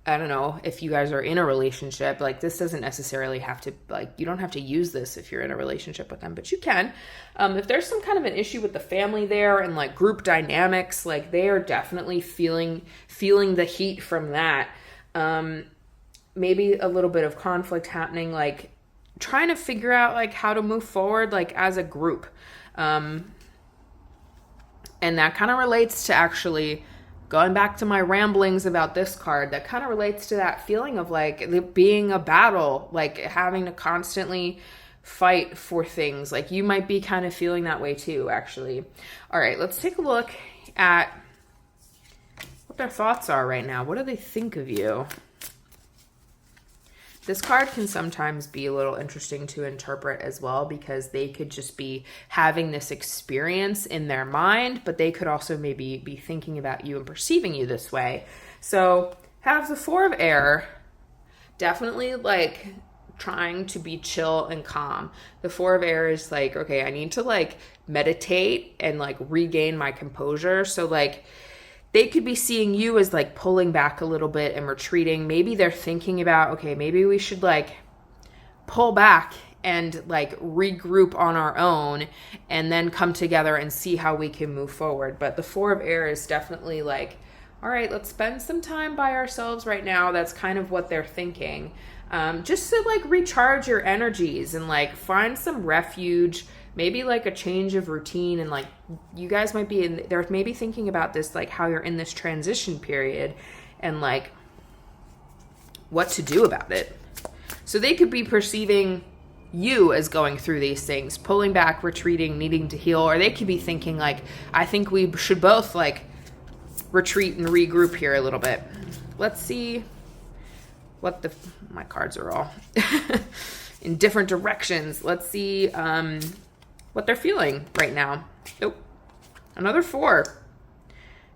A: don't know if you guys are in a relationship, like this doesn't necessarily have to, like, you don't have to use this if you're in a relationship with them, but you can. If there's some kind of an issue with the family there and like group dynamics, like they are definitely feeling the heat from that. Maybe a little bit of conflict happening, like trying to figure out like how to move forward, like as a group. And that kind of relates to actually going back to my ramblings about this card, that kind of relates to that feeling of like it being a battle, like having to constantly fight for things. Like you might be kind of feeling that way too, actually. All right, let's take a look at what their thoughts are right now. What do they think of you? This card can sometimes be a little interesting to interpret as well, because they could just be having this experience in their mind, but they could also maybe be thinking about you and perceiving you this way. So have the 4 of Air, definitely like trying to be chill and calm. The 4 of Air is like, okay, I need to like meditate and like regain my composure. So like they could be seeing you as like pulling back a little bit and retreating. Maybe they're thinking about, okay, maybe we should like pull back and like regroup on our own and then come together and see how we can move forward. But the 4 of Air is definitely like, all right, let's spend some time by ourselves right now. That's kind of what they're thinking. Just to like recharge your energies and like find some refuge, maybe like a change of routine. And like you guys might be in, they're maybe thinking about this, like how you're in this transition period and like what to do about it. So they could be perceiving you as going through these things, pulling back, retreating, needing to heal, or they could be thinking like, I think we should both like retreat and regroup here a little bit. Let's see what my cards are all in different directions. Let's see what they're feeling right now. Oh, another 4.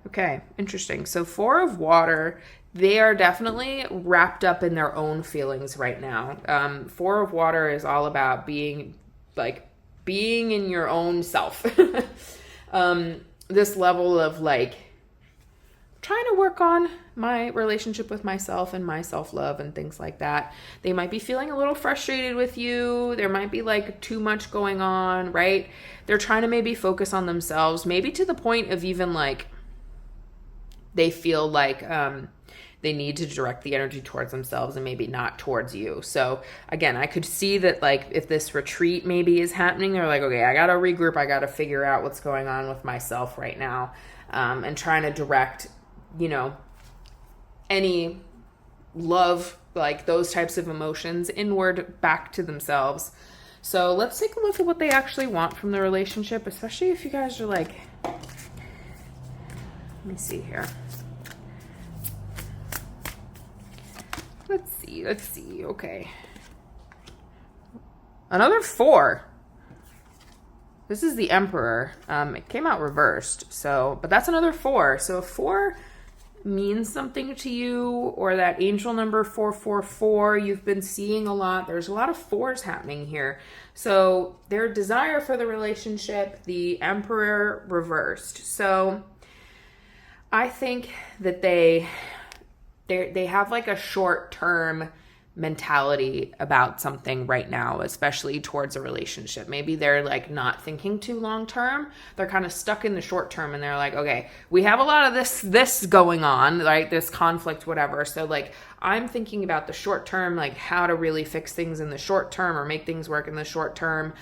A: Okay, interesting. So 4 of Water, they are definitely wrapped up in their own feelings right now. 4 of Water is all about being in your own self. This level of like trying to work on my relationship with myself and my self-love and things like that. They might be feeling a little frustrated with you. There might be like too much going on, right? They're trying to maybe focus on themselves, maybe to the point of even like they feel like they need to direct the energy towards themselves and maybe not towards you. So again, I could see that like if this retreat maybe is happening, they're like, okay, I got to regroup. I got to figure out what's going on with myself right now, and trying to direct, you know, any love, like those types of emotions inward back to themselves. So let's take a look at what they actually want from the relationship, especially if you guys are like, let me see here. Let's see. Okay. Another 4. This is the Emperor. It came out reversed. So, but that's another 4. So a 4 means something to you, or that angel number 444 you've been seeing a lot. There's a lot of fours happening here. So their desire for the relationship, the Emperor reversed. So I think that they have like a short-term mentality about something right now, especially towards a relationship. Maybe they're like not thinking too long term. They're kind of stuck in the short term, and they're like, okay, we have a lot of this going on, right? This conflict, whatever. So like, I'm thinking about the short term, like how to really fix things in the short term or make things work in the short term.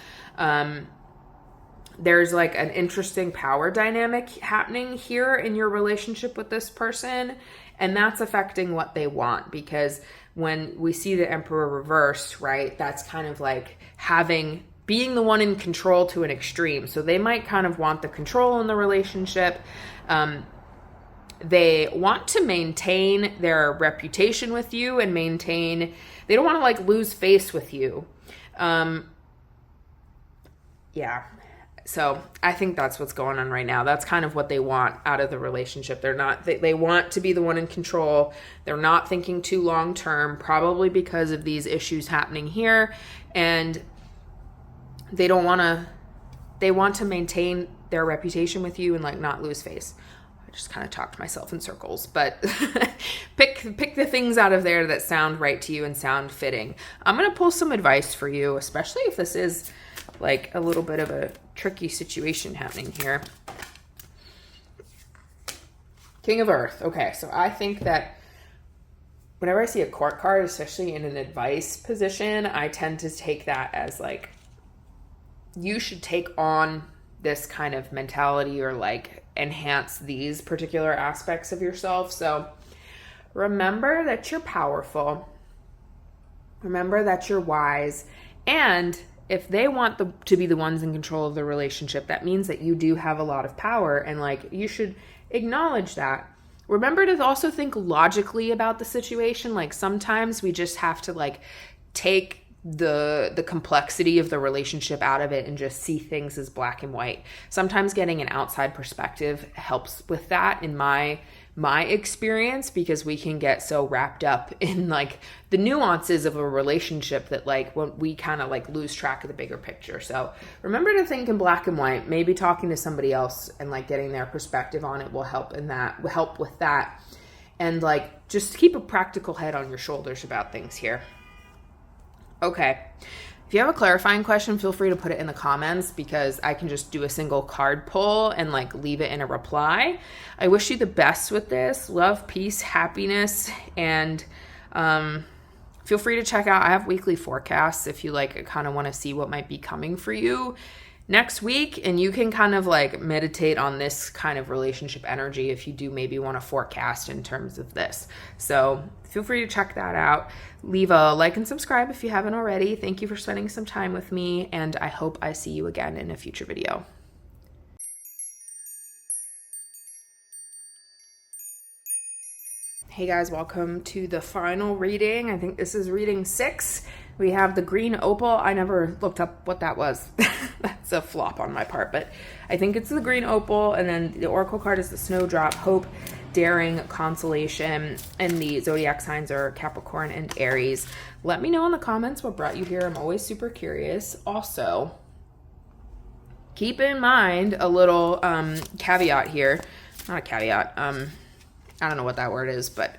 A: There's like an interesting power dynamic happening here in your relationship with this person, and that's affecting what they want, because when we see the Emperor reversed, right, that's kind of like being the one in control to an extreme. So they might kind of want the control in the relationship. They want to maintain their reputation with you and they don't want to like lose face with you. Yeah. So I think that's what's going on right now. That's kind of what they want out of the relationship. They want to be the one in control. They're not thinking too long term, probably because of these issues happening here. And they want to maintain their reputation with you and like not lose face. I just kind of talked myself in circles, but pick the things out of there that sound right to you and sound fitting. I'm going to pull some advice for you, especially if this is like a little bit of a tricky situation happening here. King of Earth. Okay, so I think that whenever I see a court card, especially in an advice position, I tend to take that as like, you should take on this kind of mentality or like enhance these particular aspects of yourself. So remember that you're powerful. Remember that you're wise. And if they want to be the ones in control of the relationship, that means that you do have a lot of power, and like you should acknowledge that. Remember to also think logically about the situation. Like sometimes we just have to like take the complexity of the relationship out of it and just see things as black and white. Sometimes getting an outside perspective helps with that, in my experience, because we can get so wrapped up in like the nuances of a relationship that like when we kind of like lose track of the bigger picture. So remember to think in black and white. Maybe talking to somebody else and like getting their perspective on it will help with that. And like just keep a practical head on your shoulders about things here. Okay. If you have a clarifying question, feel free to put it in the comments, because I can just do a single card pull and like leave it in a reply. I wish you the best with this. Love, peace, happiness, and feel free to check out, I have weekly forecasts if you like kind of want to see what might be coming for you next week, and you can kind of like meditate on this kind of relationship energy if you do maybe want to forecast in terms of this. So feel free to check that out. Leave a like and subscribe if you haven't already. Thank you for spending some time with me, and I hope I see you again in a future video. Hey guys, welcome to the final reading. I think this is reading 6. We have the green opal. I never looked up what that was. That's a flop on my part, but I think it's the green opal. And then the oracle card is the snowdrop, hope, daring, consolation. And the zodiac signs are Capricorn and Aries. Let me know in the comments what brought you here. I'm always super curious. Also, keep in mind a little caveat here. Not a caveat. I don't know what that word is, but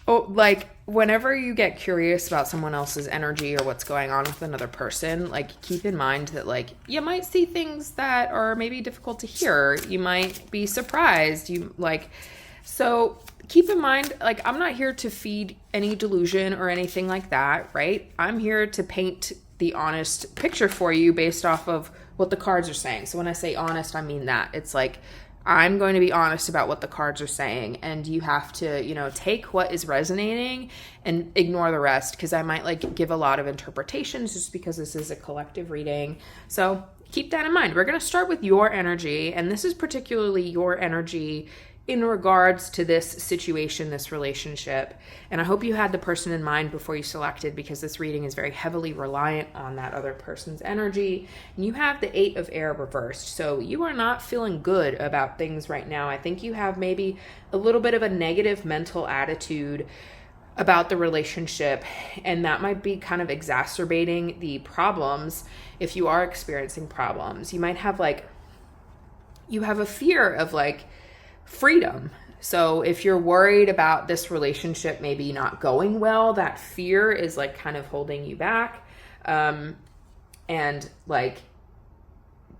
A: like whenever you get curious about someone else's energy or what's going on with another person, like keep in mind that like you might see things that are maybe difficult to hear. You might be surprised. So keep in mind, like I'm not here to feed any delusion or anything like that, right? I'm here to paint the honest picture for you based off of what the cards are saying. So when I say honest, I mean that. It's like I'm going to be honest about what the cards are saying, and you have to, take what is resonating and ignore the rest, because I might like give a lot of interpretations just because this is a collective reading. So keep that in mind. We're going to start with your energy, and this is particularly your energy in regards to this situation, this relationship. And I hope you had the person in mind before you selected, because this reading is very heavily reliant on that other person's energy. And you have the 8 of Air reversed. So you are not feeling good about things right now. I think you have maybe a little bit of a negative mental attitude about the relationship, and that might be kind of exacerbating the problems. If you are experiencing problems, you might have you have a fear of freedom. So if you're worried about this relationship maybe not going well, that fear is kind of holding you back. And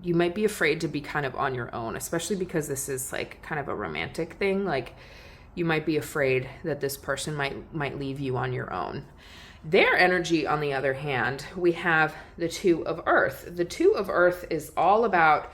A: you might be afraid to be kind of on your own, especially because this is kind of a romantic thing. You might be afraid that this person might leave you on your own. Their energy, on the other hand, we have the 2 of Earth. The 2 of Earth is all about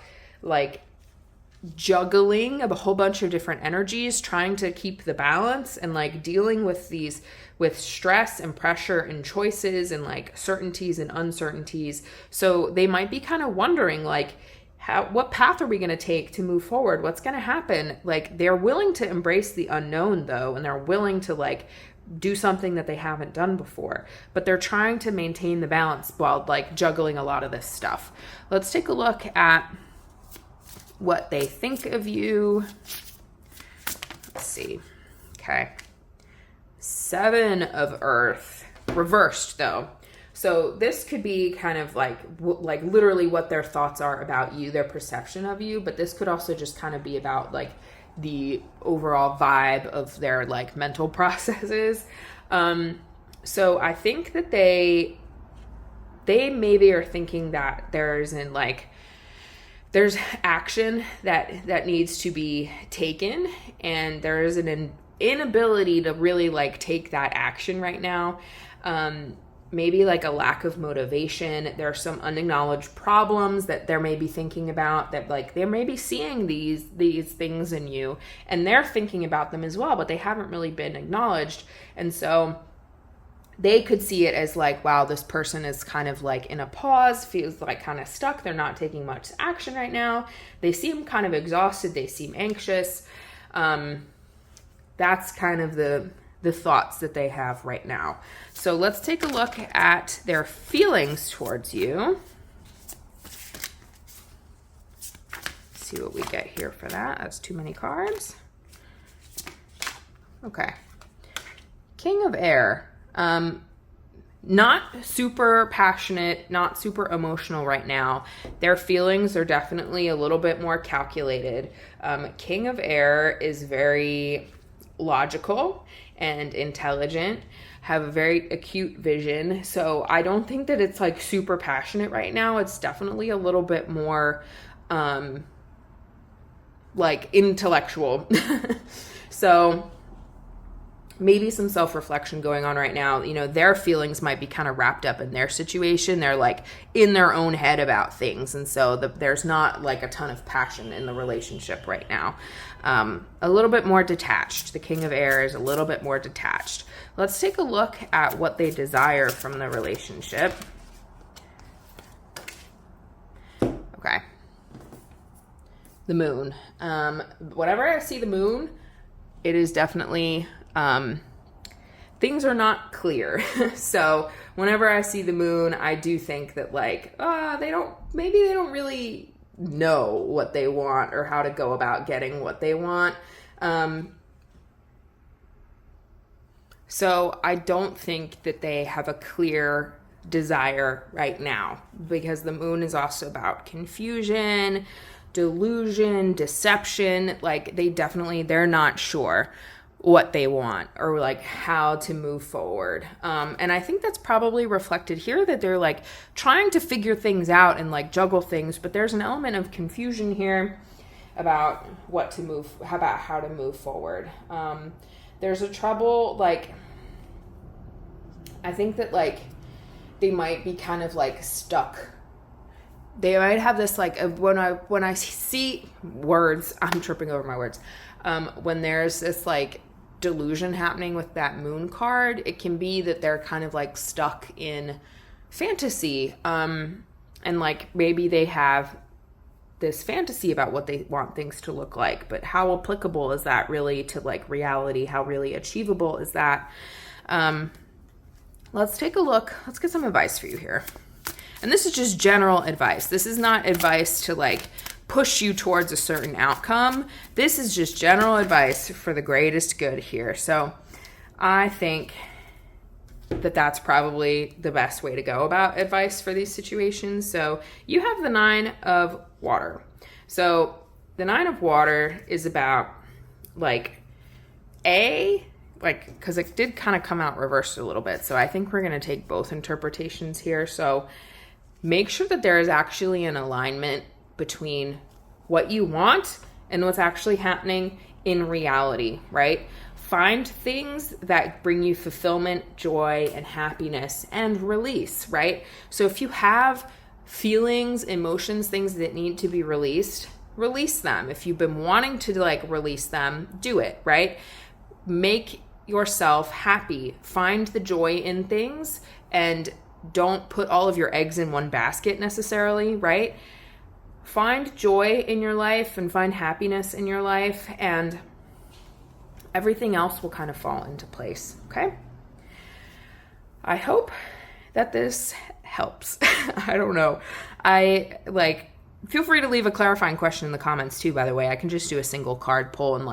A: juggling of a whole bunch of different energies, trying to keep the balance, and dealing with stress and pressure and choices and certainties and uncertainties. So they might be kind of wondering what path are we going to take to move forward? What's going to happen? They're willing to embrace the unknown though, and they're willing to do something that they haven't done before, but they're trying to maintain the balance while juggling a lot of this stuff. Let's take a look at what they think of you. Let's see. Okay. 7 of Earth reversed though. So this could be kind of literally what their thoughts are about you, their perception of you, but this could also just kind of be about the overall vibe of their mental processes. So I think that they maybe are thinking that there's action that needs to be taken, and there is an inability to really like take that action right now. Maybe like a lack of motivation. There are some unacknowledged problems that they're maybe thinking about, that like they may be seeing these things in you and they're thinking about them as well, but they haven't really been acknowledged. And so they could see it as like, wow, this person is kind of like in a pause, feels like kind of stuck. They're not taking much action right now. They seem kind of exhausted. They seem anxious. That's kind of the thoughts that they have right now. So let's take a look at their feelings towards you. See what we get here for that. That's too many cards. Okay. King of Air. Not super passionate, not super emotional right now. Their feelings are definitely a little bit more calculated. King of Air is very logical and intelligent, have a very acute vision. So I don't think that it's like super passionate right now. It's definitely a little bit more like intellectual. So maybe some self-reflection going on right now. You know, their feelings might be kind of wrapped up in their situation. They're like in their own head about things. And so there's not like a ton of passion in the relationship right now. A little bit more detached. The King of Air is a little bit more detached. Let's take a look at what they desire from the relationship. Okay. The moon. Whenever I see the moon, it is definitely, things are not clear. So whenever I see the moon, I do think that like, they don't really know what they want or how to go about getting what they want. So I don't think that they have a clear desire right now, because the moon is also about confusion, delusion, deception. Like they're not sure what they want or like how to move forward. And I think that's probably reflected here, that they're like trying to figure things out and like juggle things, but there's an element of confusion here about how to move forward. There's a trouble, like, I think that like they might be kind of like stuck. They might have this like, when I see words, I'm tripping over my words. When there's this like delusion happening with that moon card, it can be that they're kind of like stuck in fantasy. And like maybe they have this fantasy about what they want things to look like, but how applicable is that really to like reality? How really achievable is that? Let's take a look. Let's get some advice for you here. And this is just general advice. This is not advice to like push you towards a certain outcome. This is just general advice for the greatest good here. So I think that that's probably the best way to go about advice for these situations. So you have the 9 of water. So the 9 of water is about like because it did kind of come out reversed a little bit. So I think we're going to take both interpretations here. So make sure that there is actually an alignment between what you want and what's actually happening in reality, right? Find things that bring you fulfillment, joy, and happiness and release, right? So if you have feelings, emotions, things that need to be released, release them. If you've been wanting to like release them, do it, right? Make yourself happy. Find the joy in things and don't put all of your eggs in one basket necessarily, right? Find joy in your life and find happiness in your life, and everything else will kind of fall into place, okay? I hope that this helps. I don't know. Feel free to leave a clarifying question in the comments too, by the way. I can just do a single card pull and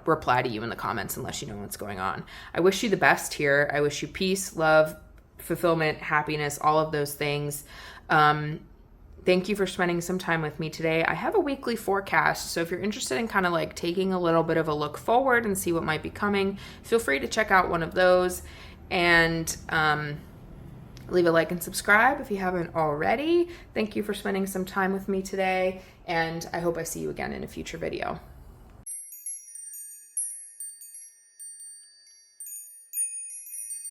A: reply to you in the comments unless you know what's going on. I wish you the best here. I wish you peace, love, fulfillment, happiness, all of those things. Thank you for spending some time with me today. I have a weekly forecast, so if you're interested in kind of like taking a little bit of a look forward and see what might be coming, feel free to check out one of those, and leave a like and subscribe if you haven't already. Thank you for spending some time with me today, and I hope I see you again in a future video.